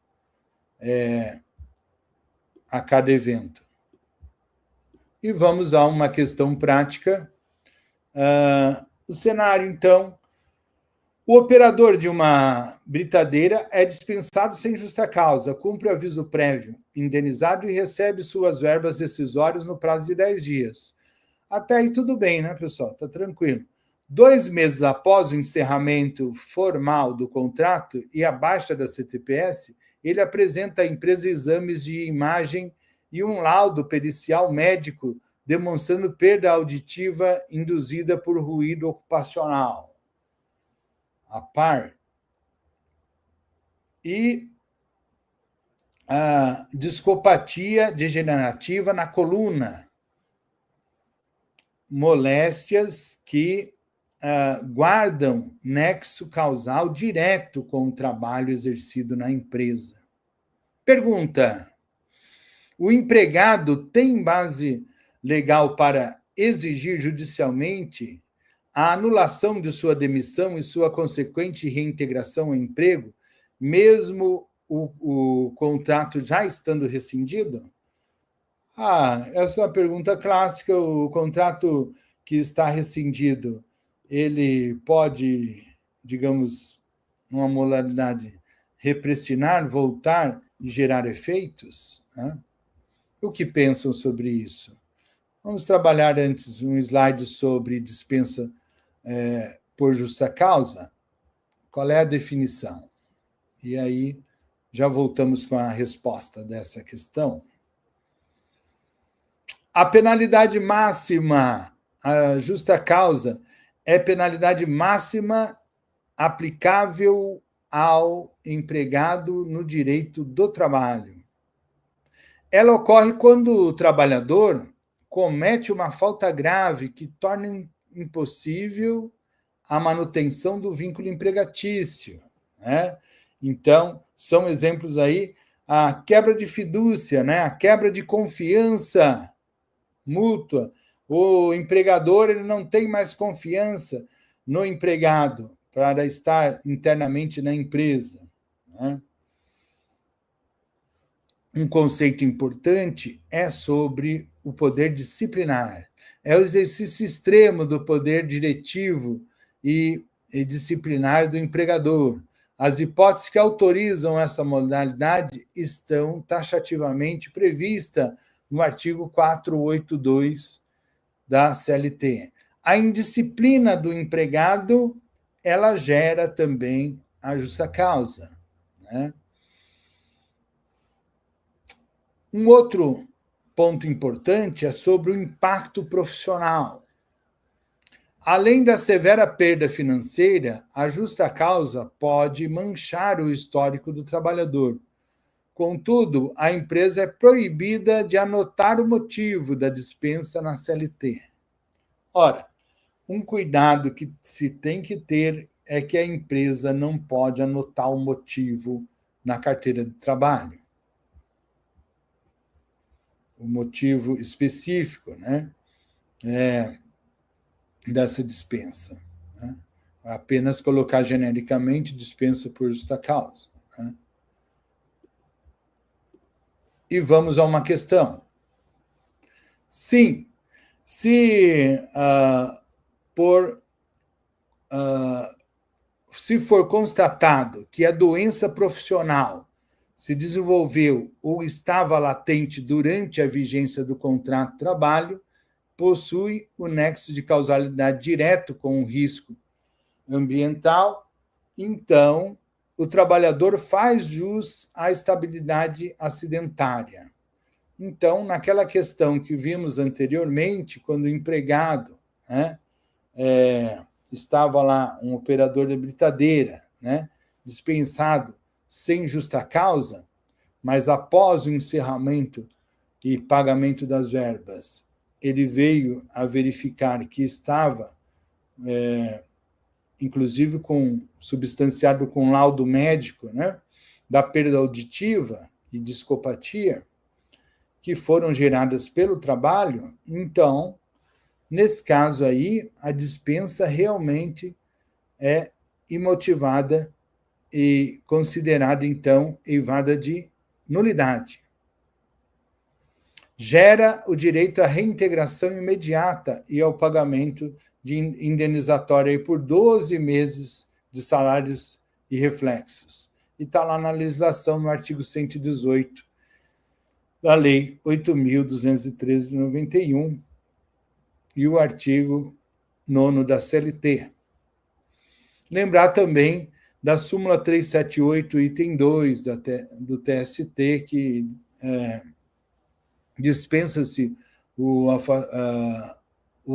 S3: a cada evento. E vamos a uma questão prática. O cenário, então, o operador de uma britadeira é dispensado sem justa causa, cumpre aviso prévio, indenizado e recebe suas verbas rescisórias no prazo de 10 dias. Até aí tudo bem, né, pessoal? Tá tranquilo. 2 meses após o encerramento formal do contrato e a baixa da CTPS, ele apresenta à empresa exames de imagem e um laudo pericial médico demonstrando perda auditiva induzida por ruído ocupacional. A par. E a discopatia degenerativa na coluna. Moléstias que guardam nexo causal direto com o trabalho exercido na empresa. Pergunta: o empregado tem base legal para exigir judicialmente a anulação de sua demissão e sua consequente reintegração ao emprego, mesmo o contrato já estando rescindido? Essa é uma pergunta clássica. O contrato que está rescindido, ele pode, digamos, numa modalidade repressinar, voltar e gerar efeitos? Né? O que pensam sobre isso? Vamos trabalhar antes um slide sobre dispensa por justa causa. Qual é a definição? E aí já voltamos com a resposta dessa questão. A penalidade máxima, a justa causa, é penalidade máxima aplicável ao empregado no direito do trabalho. Ela ocorre quando o trabalhador comete uma falta grave que torna impossível a manutenção do vínculo empregatício. Né? Então, são exemplos aí a quebra de fidúcia, né? A quebra de confiança mútua. O empregador ele não tem mais confiança no empregado para estar internamente na empresa. Né? Um conceito importante é sobre o poder disciplinar. É o exercício extremo do poder diretivo e disciplinar do empregador. As hipóteses que autorizam essa modalidade estão taxativamente previstas no artigo 482 da CLT. A indisciplina do empregado, ela gera também a justa causa. Né? Um outro ponto importante é sobre o impacto profissional. Além da severa perda financeira, a justa causa pode manchar o histórico do trabalhador. Contudo, a empresa é proibida de anotar o motivo da dispensa na CLT. Ora, um cuidado que se tem que ter é que a empresa não pode anotar o motivo na carteira de trabalho. O motivo específico, né, dessa dispensa. Né? Apenas colocar genericamente dispensa por justa causa. Né? E vamos a uma questão. Sim, se for constatado que a doença profissional se desenvolveu ou estava latente durante a vigência do contrato de trabalho, possui o nexo de causalidade direto com o risco ambiental, então o trabalhador faz jus à estabilidade acidentária. Então, naquela questão que vimos anteriormente, quando o empregado, né, estava lá, um operador de britadeira, né, dispensado sem justa causa, mas após o encerramento e pagamento das verbas, ele veio a verificar que estava, inclusive substanciado com laudo médico, né, da perda auditiva e discopatia, que foram geradas pelo trabalho. Então, nesse caso aí, a dispensa realmente é imotivada e considerada, então, eivada de nulidade. Gera o direito à reintegração imediata e ao pagamento de indenizatória por 12 meses de salários e reflexos. E está lá na legislação, no artigo 118 da Lei 8.213 de 91 e o artigo 9º da CLT. Lembrar também da súmula 378, item 2 do TST, que dispensa-se o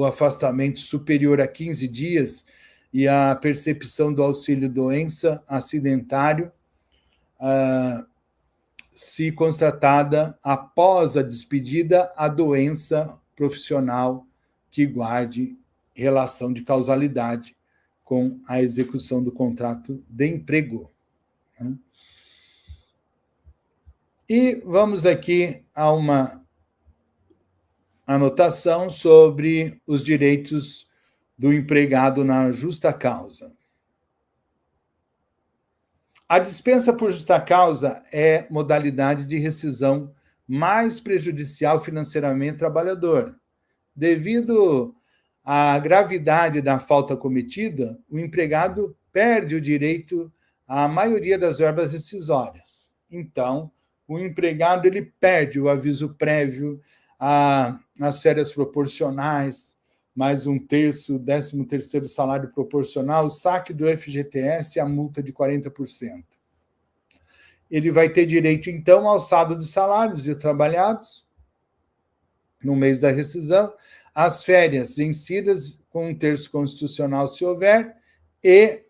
S3: afastamento superior a 15 dias e a percepção do auxílio-doença acidentário, se constatada após a despedida a doença profissional que guarde relação de causalidade com a execução do contrato de emprego. E vamos aqui a uma anotação sobre os direitos do empregado na justa causa. A dispensa por justa causa é modalidade de rescisão mais prejudicial financeiramente ao trabalhador. Devido à gravidade da falta cometida, o empregado perde o direito à maioria das verbas rescisórias. Então, o empregado ele perde o aviso prévio, as férias proporcionais, mais 1/3, 13º salário proporcional, o saque do FGTS e a multa de 40%. Ele vai ter direito, então, ao saldo de salários e trabalhados no mês da rescisão, as férias vencidas com 1/3 constitucional, se houver, e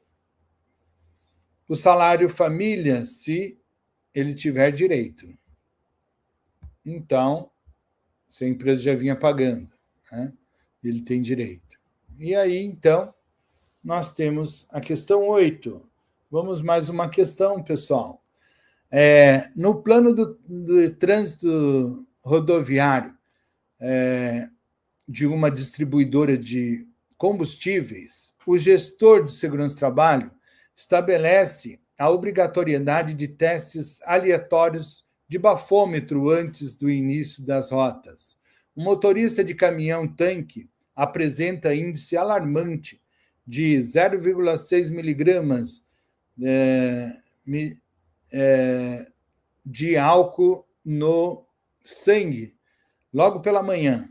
S3: o salário família, se ele tiver direito. Então, se a empresa já vinha pagando, né? Ele tem direito. E aí, então, nós temos a questão 8. Vamos mais uma questão, pessoal. No plano do trânsito rodoviário de uma distribuidora de combustíveis, o gestor de segurança do trabalho estabelece a obrigatoriedade de testes aleatórios de bafômetro antes do início das rotas. O motorista de caminhão-tanque apresenta índice alarmante de 0,6 miligramas de álcool no sangue, logo pela manhã.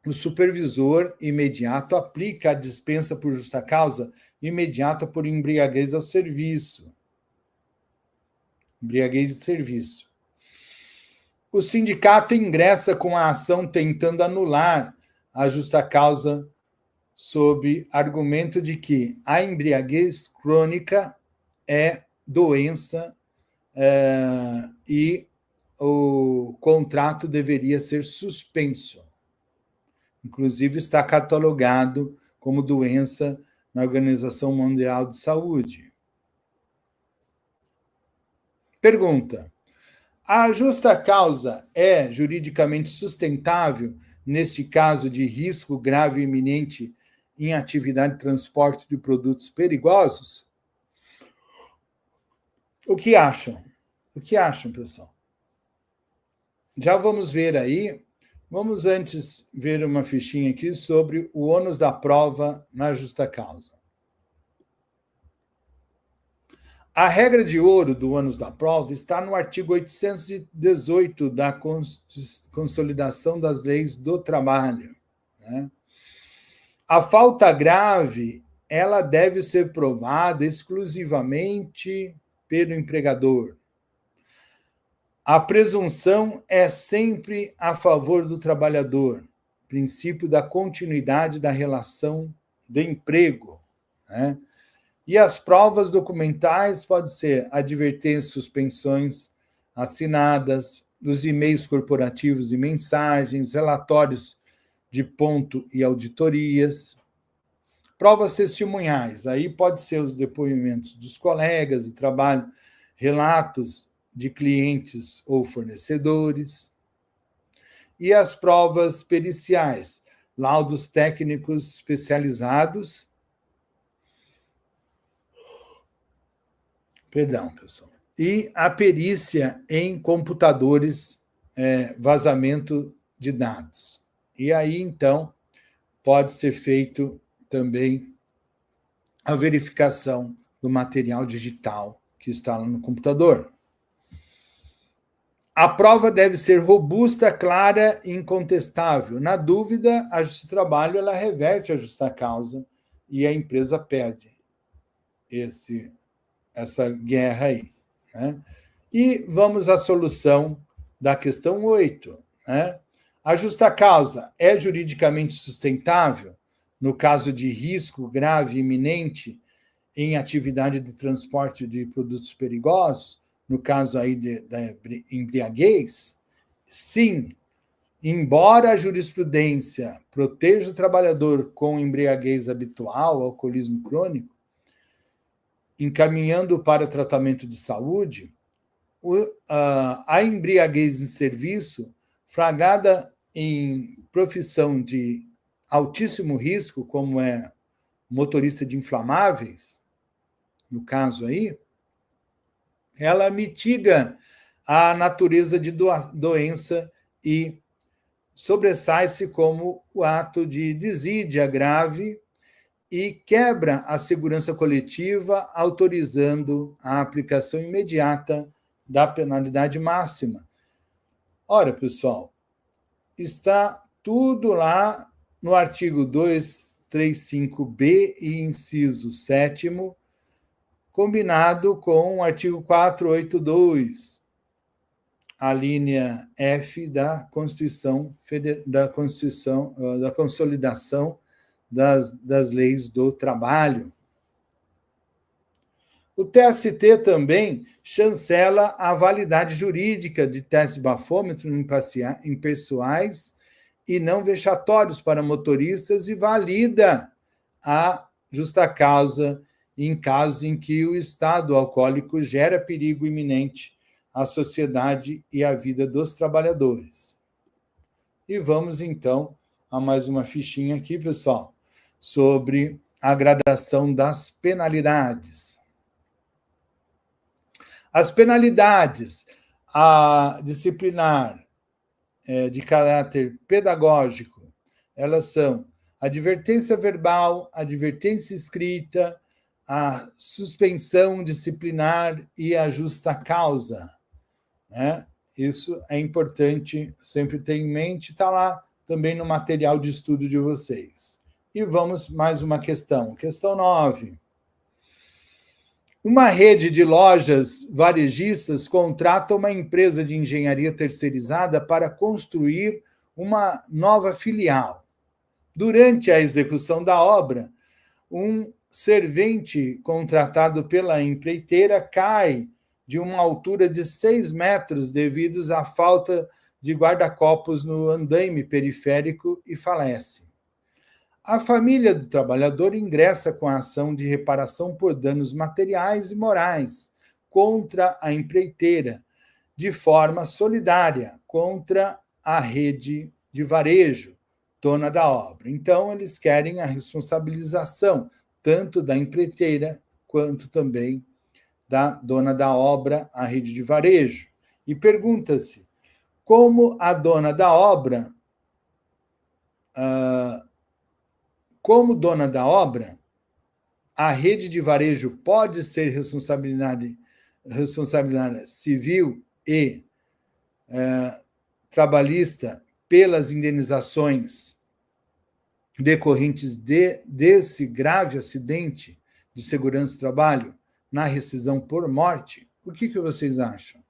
S3: O supervisor imediato aplica a dispensa por justa causa imediata por embriaguez ao serviço. Embriaguez de serviço. O sindicato ingressa com a ação tentando anular a justa causa sob argumento de que a embriaguez crônica é doença e o contrato deveria ser suspenso. Inclusive, está catalogado como doença na Organização Mundial de Saúde. Pergunta: a justa causa é juridicamente sustentável neste caso de risco grave e iminente em atividade de transporte de produtos perigosos? O que acham? O que acham, pessoal? Já vamos ver aí. Vamos antes ver uma fichinha aqui sobre o ônus da prova na justa causa. A regra de ouro do ônus da prova está no artigo 818 da Consolidação das Leis do Trabalho, né? A falta grave, ela deve ser provada exclusivamente pelo empregador. A presunção é sempre a favor do trabalhador, princípio da continuidade da relação de emprego, né? E as provas documentais podem ser advertências, suspensões assinadas, os e-mails corporativos e mensagens, relatórios de ponto e auditorias. Provas testemunhais, aí pode ser os depoimentos dos colegas de trabalho, relatos de clientes ou fornecedores. E as provas periciais, laudos técnicos especializados Perdão, pessoal. E a perícia em computadores, vazamento de dados. E aí, então, pode ser feito também a verificação do material digital que está lá no computador. A prova deve ser robusta, clara e incontestável. Na dúvida, a Justiça do Trabalho ela reverte a justa causa e a empresa perde essa guerra aí. Né? E vamos à solução da questão 8. Né? A justa causa é juridicamente sustentável no caso de risco grave e iminente em atividade de transporte de produtos perigosos, no caso aí da embriaguez? Sim, embora a jurisprudência proteja o trabalhador com embriaguez habitual, alcoolismo crônico, encaminhando para tratamento de saúde, a embriaguez em serviço, flagrada em profissão de altíssimo risco, como é motorista de inflamáveis, no caso aí, ela mitiga a natureza de doença e sobressai-se como o ato de desídia grave e quebra a segurança coletiva, autorizando a aplicação imediata da penalidade máxima. Ora, pessoal, está tudo lá no artigo 235b e inciso 7º, combinado com o artigo 482, a linha F da Constituição, da Consolidação das Leis do Trabalho. O TST também chancela a validade jurídica de testes de bafômetro impessoais e não vexatórios para motoristas e valida a justa causa em casos em que o estado alcoólico gera perigo iminente à sociedade e à vida dos trabalhadores. E vamos, então, a mais uma fichinha aqui, pessoal, sobre a gradação das penalidades. As penalidades a disciplinar de caráter pedagógico, elas são advertência verbal, advertência escrita, a suspensão disciplinar e a justa causa. Né? Isso é importante sempre ter em mente, está lá também no material de estudo de vocês. E vamos mais uma questão. Questão 9. Uma rede de lojas varejistas contrata uma empresa de engenharia terceirizada para construir uma nova filial. Durante a execução da obra, um servente contratado pela empreiteira cai de uma altura de 6 metros devido à falta de guarda-copos no andaime periférico e falece. A família do trabalhador ingressa com a ação de reparação por danos materiais e morais contra a empreiteira, de forma solidária contra a rede de varejo, dona da obra. Então, eles querem a responsabilização tanto da empreiteira quanto também da dona da obra, a rede de varejo. E pergunta-se, como a dona da obra, a rede de varejo pode ser responsabilidade civil e trabalhista pelas indenizações decorrentes desse grave acidente de segurança do trabalho na rescisão por morte? O que vocês acham?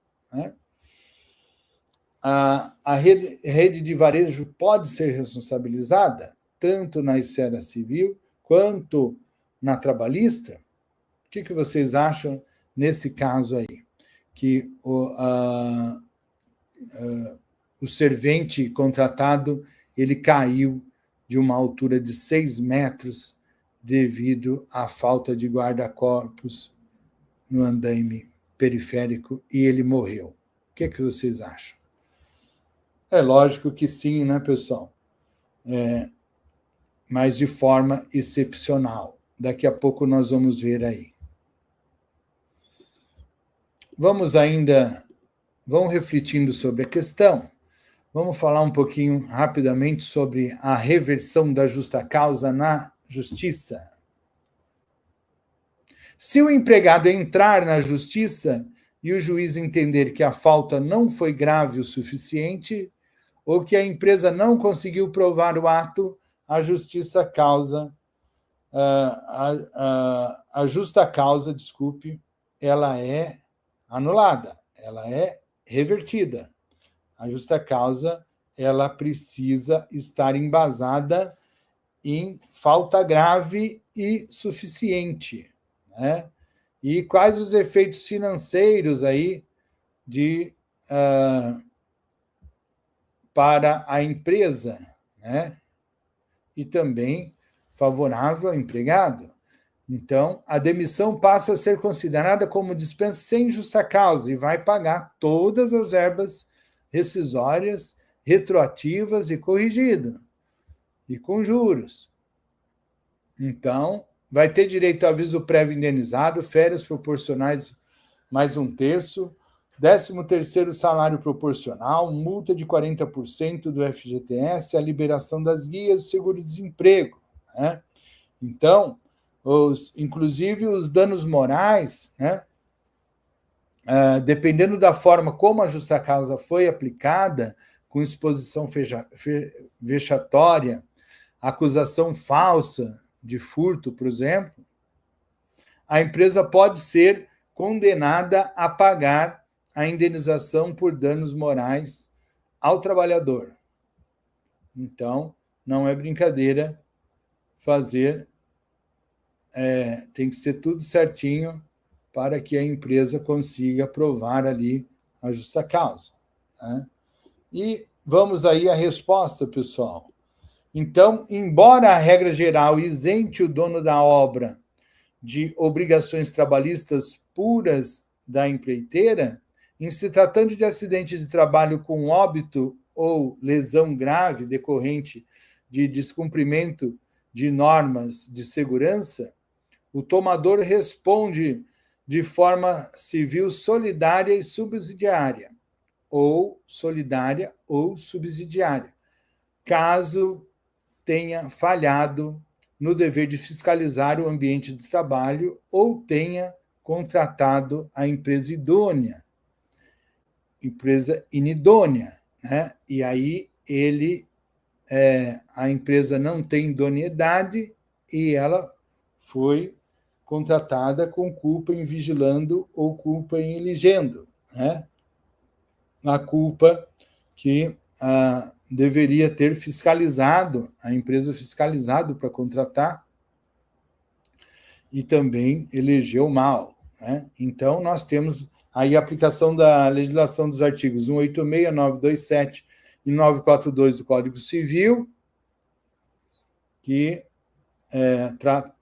S3: A rede de varejo pode ser responsabilizada tanto na esfera civil quanto na trabalhista? O que vocês acham nesse caso aí? Que o servente contratado ele caiu de uma altura de 6 metros devido à falta de guarda-corpos no andaime periférico e ele morreu. O que vocês acham? É lógico que sim, né, pessoal? Mas de forma excepcional. Daqui a pouco nós vamos ver aí. vamos refletindo sobre a questão. Vamos falar um pouquinho rapidamente sobre a reversão da justa causa na justiça. Se o empregado entrar na justiça e o juiz entender que a falta não foi grave o suficiente, ou que a empresa não conseguiu provar o ato, a justa causa, ela é anulada, ela é revertida. A justa causa, ela precisa estar embasada em falta grave e suficiente, né? E quais os efeitos financeiros aí para a empresa, né? E também favorável ao empregado. Então, a demissão passa a ser considerada como dispensa sem justa causa e vai pagar todas as verbas rescisórias, retroativas e corrigido, e com juros. Então, vai ter direito a aviso prévio indenizado, férias proporcionais mais 1/3, 13º salário proporcional, multa de 40% do FGTS, a liberação das guias, seguro-desemprego, né? Então, inclusive os danos morais, né? Dependendo da forma como a justa causa foi aplicada, com exposição vexatória, acusação falsa de furto, por exemplo, a empresa pode ser condenada a pagar a indenização por danos morais ao trabalhador. Então, não é brincadeira fazer, tem que ser tudo certinho para que a empresa consiga provar ali a justa causa, né? E vamos aí à resposta, pessoal. Então, embora a regra geral isente o dono da obra de obrigações trabalhistas puras da empreiteira, em se tratando de acidente de trabalho com óbito ou lesão grave decorrente de descumprimento de normas de segurança, o tomador responde de forma civil solidária e subsidiária, ou solidária ou subsidiária, caso tenha falhado no dever de fiscalizar o ambiente de trabalho ou tenha contratado a empresa inidônea, né? E aí a empresa não tem idoneidade e ela foi contratada com culpa em vigilando ou culpa em eligendo, né? A culpa que deveria ter fiscalizado, a empresa fiscalizado para contratar e também elegeu mal, né? Então, nós temos aí a aplicação da legislação dos artigos 186, 927 e 942 do Código Civil, que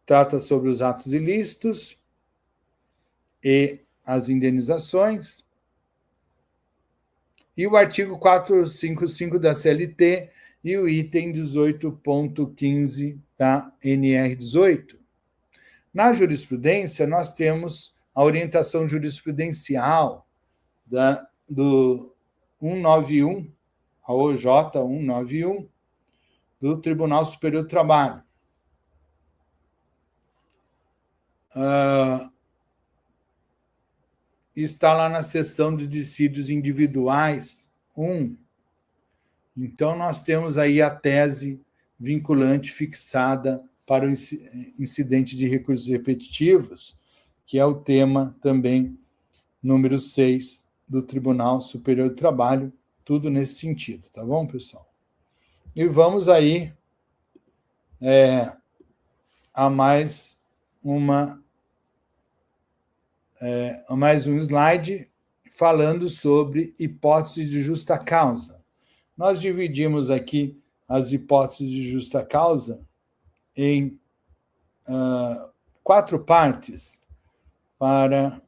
S3: trata sobre os atos ilícitos e as indenizações, e o artigo 455 da CLT e o item 18.15 da NR18. Na jurisprudência, nós temos a orientação jurisprudencial do 191, a OJ 191, do Tribunal Superior do Trabalho. Está lá na seção de dissídios individuais 1. Então, nós temos aí a tese vinculante fixada para o incidente de recursos repetitivos, que é o tema também número 6 do Tribunal Superior do Trabalho, tudo nesse sentido, tá bom, pessoal? E vamos aí a mais um slide falando sobre hipótese de justa causa. Nós dividimos aqui as hipóteses de justa causa em 4 partes para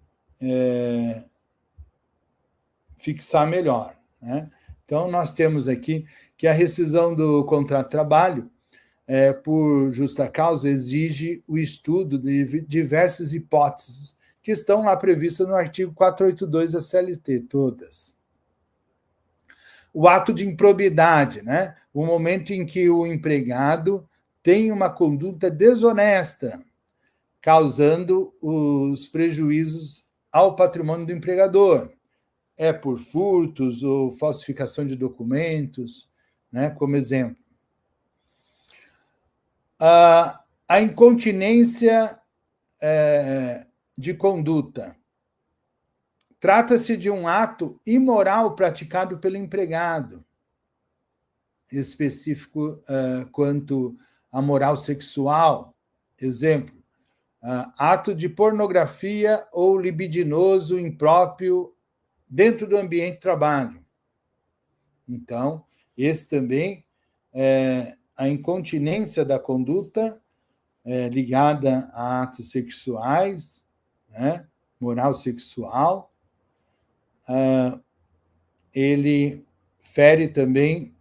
S3: fixar melhor, né? Então, nós temos aqui que a rescisão do contrato de trabalho por justa causa exige o estudo de diversas hipóteses que estão lá previstas no artigo 482 da CLT, todas. O ato de improbidade, né? O momento em que o empregado tem uma conduta desonesta, causando os prejuízos ao patrimônio do empregador. É por furtos ou falsificação de documentos, né? Como exemplo. A incontinência de conduta. Trata-se de um ato imoral praticado pelo empregado, específico quanto à moral sexual. Exemplo, ato de pornografia ou libidinoso impróprio dentro do ambiente de trabalho. Então, esse também é a incontinência da conduta ligada a atos sexuais, né? Moral sexual. Ele fere também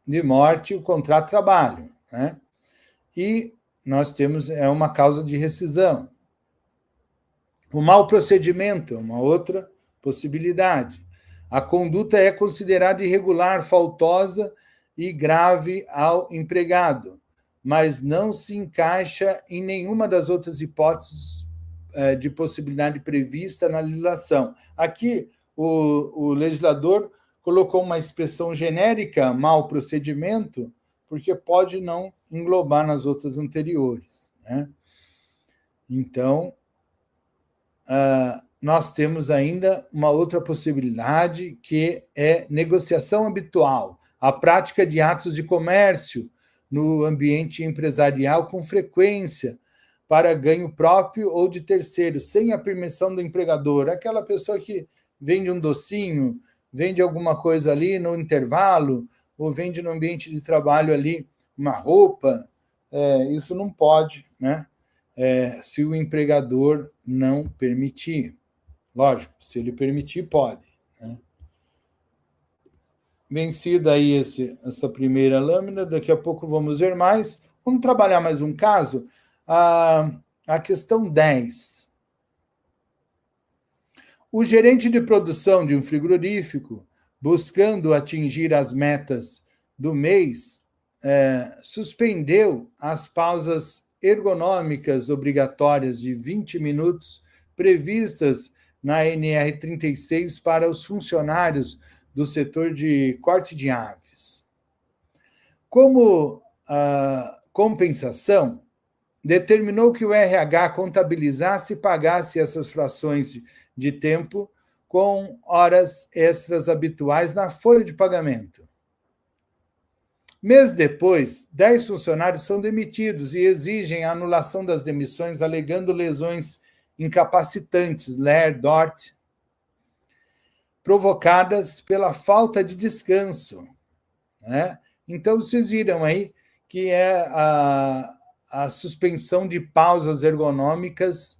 S3: de morte o contrato de trabalho, né? E nós temos uma causa de rescisão. O mau procedimento é uma outra possibilidade. A conduta é considerada irregular, faltosa e grave ao empregado, mas não se encaixa em nenhuma das outras hipóteses de possibilidade prevista na legislação. Aqui, o legislador colocou uma expressão genérica, mau procedimento, porque pode não englobar nas outras anteriores, né? Então, nós temos ainda uma outra possibilidade, que é negociação habitual, a prática de atos de comércio no ambiente empresarial com frequência, para ganho próprio ou de terceiro, sem a permissão do empregador. Aquela pessoa que vende um docinho, vende alguma coisa ali no intervalo, ou vende no ambiente de trabalho ali uma roupa, isso não pode, né? Se o empregador não permitir. Lógico, se ele permitir, pode, né? Vencida aí essa primeira lâmina, daqui a pouco vamos ver mais. Vamos trabalhar mais um caso. A questão 10. O gerente de produção de um frigorífico, buscando atingir as metas do mês, suspendeu as pausas ergonômicas obrigatórias de 20 minutos previstas na NR 36 para os funcionários do setor de corte de aves. Como compensação, determinou que o RH contabilizasse e pagasse essas frações de tempo com horas extras habituais na folha de pagamento. Mês depois, 10 funcionários são demitidos e exigem a anulação das demissões, alegando lesões incapacitantes, LER, DORT, provocadas pela falta de descanso, né? Então, vocês viram aí que é a suspensão de pausas ergonômicas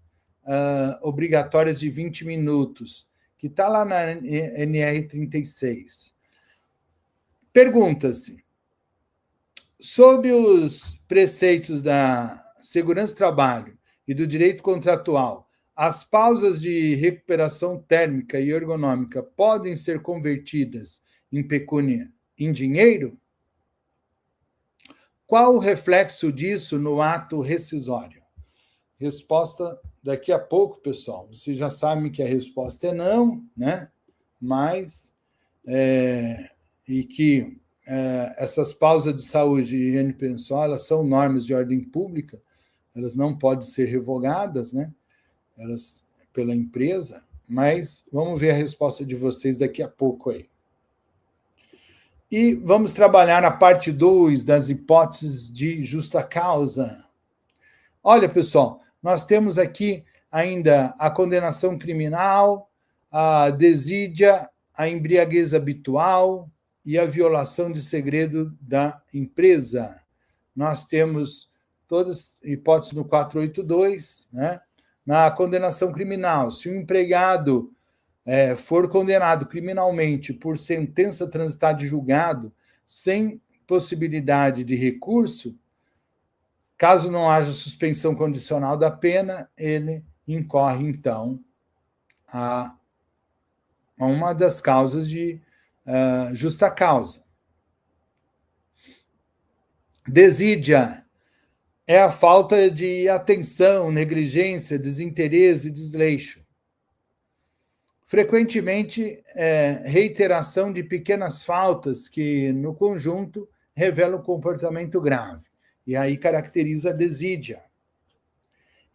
S3: obrigatórias de 20 minutos, que está lá na NR 36. Pergunta-se, sob os preceitos da segurança do trabalho e do direito contratual, as pausas de recuperação térmica e ergonômica podem ser convertidas em pecúnia em dinheiro? Qual o reflexo disso no ato rescisório? Resposta daqui a pouco, pessoal. Vocês já sabem que a resposta é não, né? Mas, essas pausas de saúde e higiene pessoal, elas são normas de ordem pública, elas não podem ser revogadas, né? Elas pela empresa, mas vamos ver a resposta de vocês daqui a pouco aí. E vamos trabalhar a parte 2 das hipóteses de justa causa. Olha, pessoal, nós temos aqui ainda a condenação criminal, a desídia, a embriaguez habitual e a violação de segredo da empresa. Nós temos todas as hipóteses no 482, né? Na condenação criminal, se o empregado for condenado criminalmente por sentença transitada de julgado sem possibilidade de recurso, caso não haja suspensão condicional da pena, ele incorre, então, a uma das causas de justa causa. Desídia é a falta de atenção, negligência, desinteresse e desleixo. Frequentemente, reiteração de pequenas faltas que, no conjunto, revelam um comportamento grave. E aí caracteriza a desídia.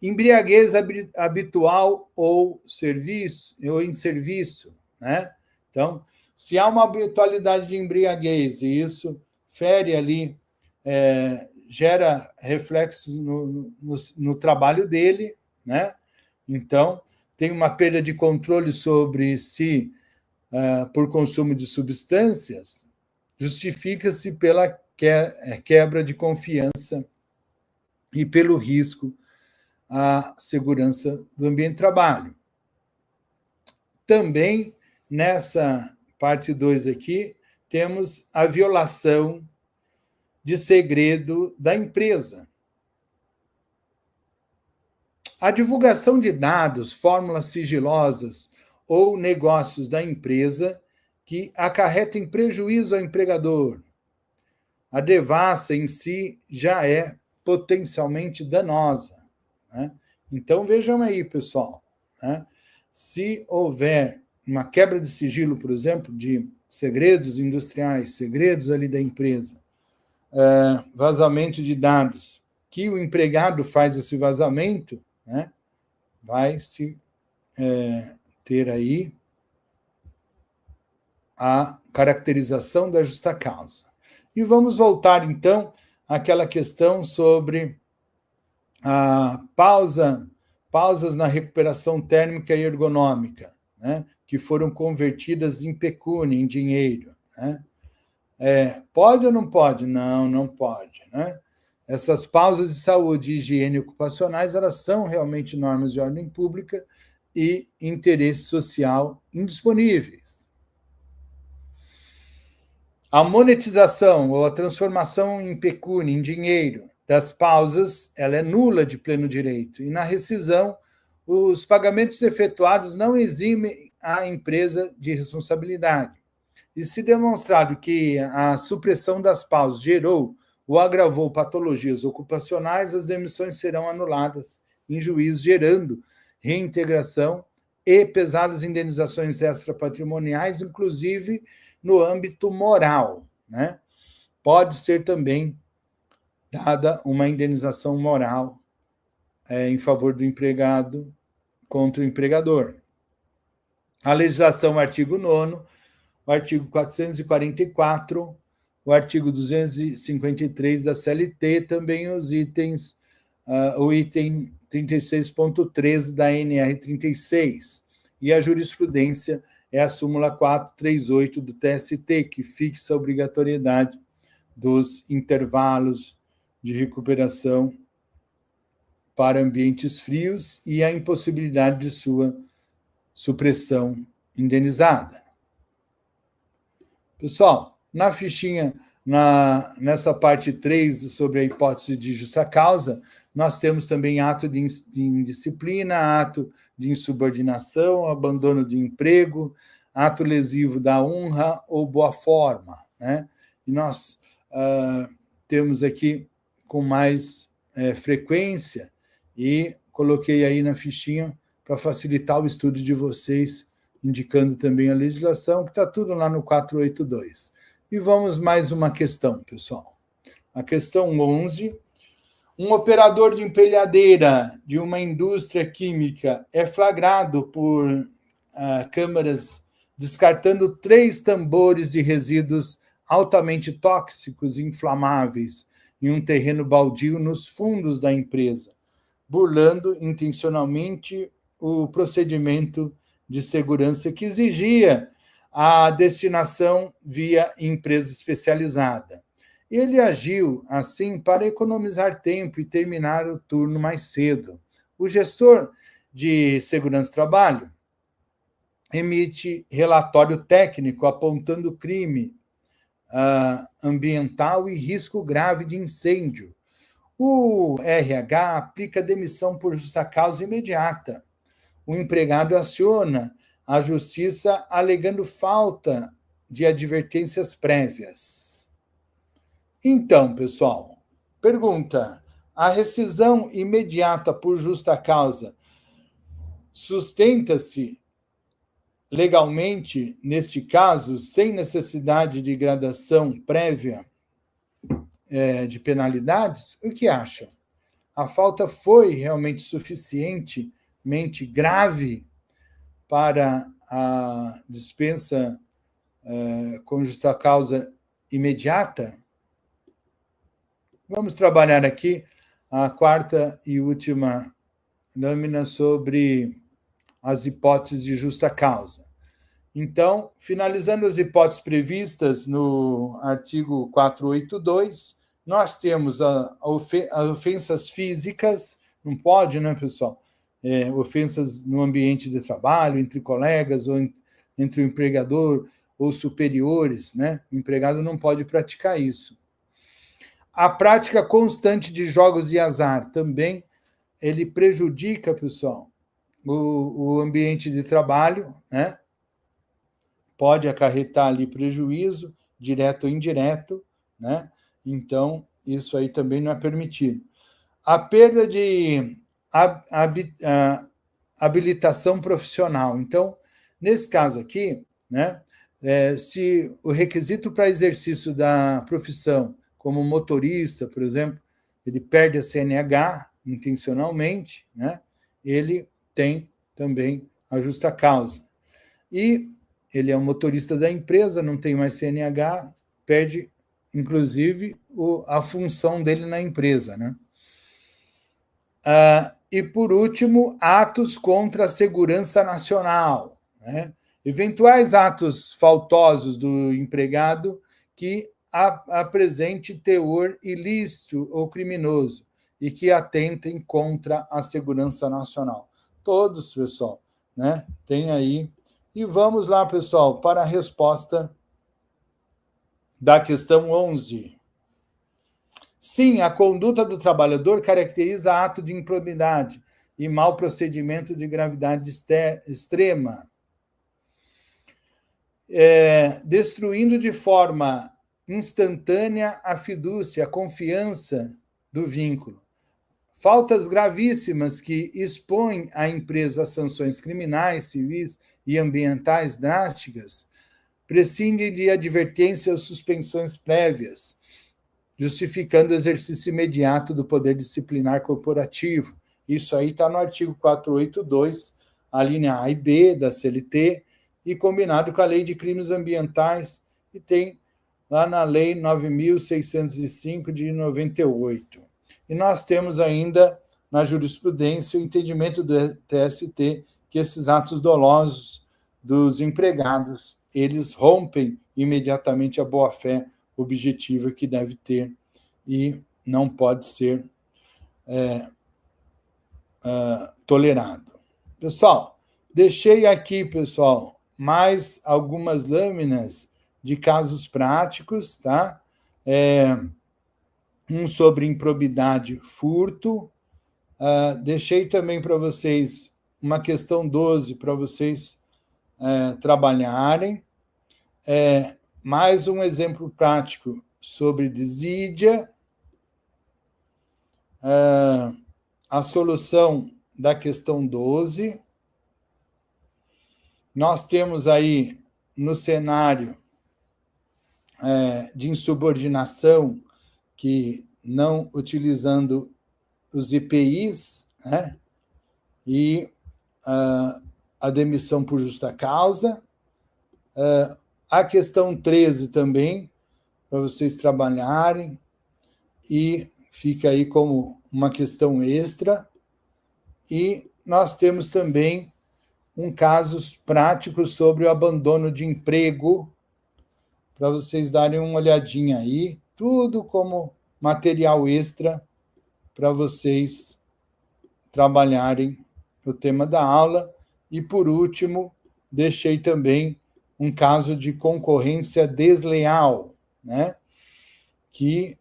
S3: Embriaguez habitual ou em serviço, né? Então, se há uma habitualidade de embriaguez e isso fere ali, gera reflexos no trabalho dele, né? Então, tem uma perda de controle sobre si por consumo de substâncias, justifica-se pela quebra de confiança e pelo risco à segurança do ambiente de trabalho. Também, nessa parte 2 aqui, temos a violação de segredo da empresa. A divulgação de dados, fórmulas sigilosas ou negócios da empresa que acarretem prejuízo ao empregador. A devassa em si já é potencialmente danosa, né? Então, vejam aí, pessoal, né? Se houver uma quebra de sigilo, por exemplo, de segredos industriais, segredos ali da empresa, vazamento de dados, que o empregado faz esse vazamento, né? Vai se ter aí a caracterização da justa causa. E vamos voltar, então, àquela questão sobre a pausas na recuperação térmica e ergonômica, né? Que foram convertidas em pecúnia, em dinheiro, né? Pode ou não pode? Não, não pode, né? Essas pausas de saúde e higiene ocupacionais, elas são realmente normas de ordem pública e interesse social indisponíveis. A monetização ou a transformação em pecúnia, em dinheiro, das pausas, ela é nula de pleno direito. E na rescisão, os pagamentos efetuados não eximem a empresa de responsabilidade. E se demonstrado que a supressão das pausas gerou ou agravou patologias ocupacionais, as demissões serão anuladas em juízo, gerando reintegração e pesadas indenizações extrapatrimoniais, inclusive no âmbito moral, né? Pode ser também dada uma indenização moral em favor do empregado contra o empregador. A legislação, artigo 9º, o artigo 444, o artigo 253 da CLT, também os itens, o item 36.13 da NR 36, e a jurisprudência é a súmula 438 do TST, que fixa a obrigatoriedade dos intervalos de recuperação para ambientes frios e a impossibilidade de sua supressão indenizada. Pessoal, na fichinha, nessa parte 3 sobre a hipótese de justa causa, nós temos também ato de indisciplina, ato de insubordinação, abandono de emprego, ato lesivo da honra ou boa forma, né? E nós temos aqui com mais frequência, e coloquei aí na fichinha para facilitar o estudo de vocês, indicando também a legislação, que está tudo lá no 482. E vamos mais uma questão, pessoal. A questão 11. Um operador de empilhadeira de uma indústria química é flagrado por câmaras descartando 3 tambores de resíduos altamente tóxicos e inflamáveis em um terreno baldio nos fundos da empresa, burlando intencionalmente o procedimento de segurança que exigia a destinação via empresa especializada. Ele agiu assim para economizar tempo e terminar o turno mais cedo. O gestor de segurança do trabalho emite relatório técnico apontando crime ambiental e risco grave de incêndio. O RH aplica demissão por justa causa imediata. O empregado aciona a justiça alegando falta de advertências prévias. Então, pessoal, pergunta: a rescisão imediata por justa causa sustenta-se legalmente, neste caso, sem necessidade de gradação prévia de penalidades? O que acham? A falta foi realmente suficientemente grave para a dispensa com justa causa imediata? Vamos trabalhar aqui a quarta e última lâmina sobre as hipóteses de justa causa. Então, finalizando as hipóteses previstas no artigo 482, nós temos as ofensas físicas, não pode, né, pessoal? Ofensas no ambiente de trabalho, entre colegas, ou entre o empregador ou superiores, né? O empregado não pode praticar isso. A prática constante de jogos de azar também, ele prejudica, pessoal, o ambiente de trabalho, né? Pode acarretar ali prejuízo, direto ou indireto, né? Então, isso aí também não é permitido. A perda de habilitação profissional. Então, nesse caso aqui, né? Se o requisito para exercício da profissão, como motorista, por exemplo, ele perde a CNH intencionalmente, né? Ele tem também a justa causa. E ele é um motorista da empresa, não tem mais CNH, perde, inclusive, a função dele na empresa, né? E, por último, atos contra a segurança nacional, né? Eventuais atos faltosos do empregado que apresente teor ilícito ou criminoso e que atentem contra a segurança nacional. Todos, pessoal, né? Tem aí. E vamos lá, pessoal, para a resposta da questão 11. Sim, a conduta do trabalhador caracteriza ato de improbidade e mau procedimento de gravidade extrema, destruindo de forma instantânea a fidúcia, a confiança do vínculo. Faltas gravíssimas que expõem a empresa a sanções criminais, civis e ambientais drásticas, prescindem de advertência ou suspensões prévias, justificando o exercício imediato do poder disciplinar corporativo. Isso aí está no artigo 482, a linha A e B da CLT, e combinado com a Lei de Crimes Ambientais, e tem lá na Lei 9.605 de 98. E nós temos ainda, na jurisprudência, o entendimento do TST que esses atos dolosos dos empregados, eles rompem imediatamente a boa-fé objetiva que deve ter e não pode ser tolerado. Pessoal, deixei aqui, pessoal, mais algumas lâminas de casos práticos, tá? Um sobre improbidade, furto. Deixei também para vocês uma questão 12 para vocês trabalharem. Mais um exemplo prático sobre desídia. A solução da questão 12. Nós temos aí no cenário de insubordinação, que não utilizando os IPIs, né? E a demissão por justa causa. A questão 13 também, para vocês trabalharem, e fica aí como uma questão extra. E nós temos também casos práticos sobre o abandono de emprego, para vocês darem uma olhadinha aí, tudo como material extra para vocês trabalharem o tema da aula. E, por último, deixei também um caso de concorrência desleal, né? Que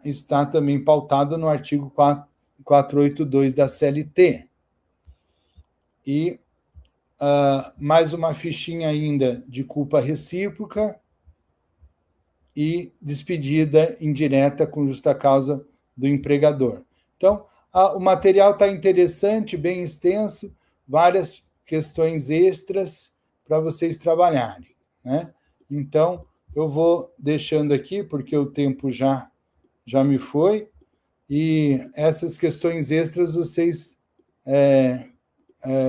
S3: está também pautado no artigo 482 da CLT. E mais uma fichinha ainda de culpa recíproca e despedida indireta com justa causa do empregador. Então, o material está interessante, bem extenso, várias questões extras para vocês trabalharem, né? Então, eu vou deixando aqui, porque o tempo já me foi, e essas questões extras vocês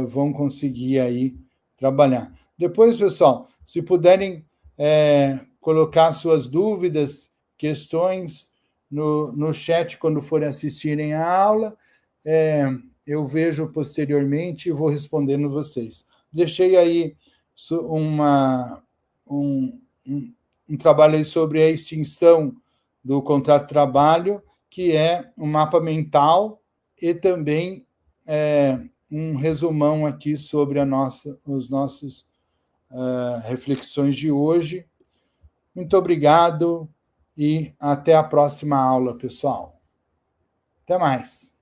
S3: vão conseguir aí trabalhar. Depois, pessoal, se puderem colocar suas dúvidas, questões no chat quando forem assistirem a aula, eu vejo posteriormente e vou respondendo vocês. Deixei aí um trabalho aí sobre a extinção do contrato de trabalho, que é um mapa mental e também um resumão aqui sobre os nossos reflexões de hoje. Muito obrigado e até a próxima aula, pessoal. Até mais.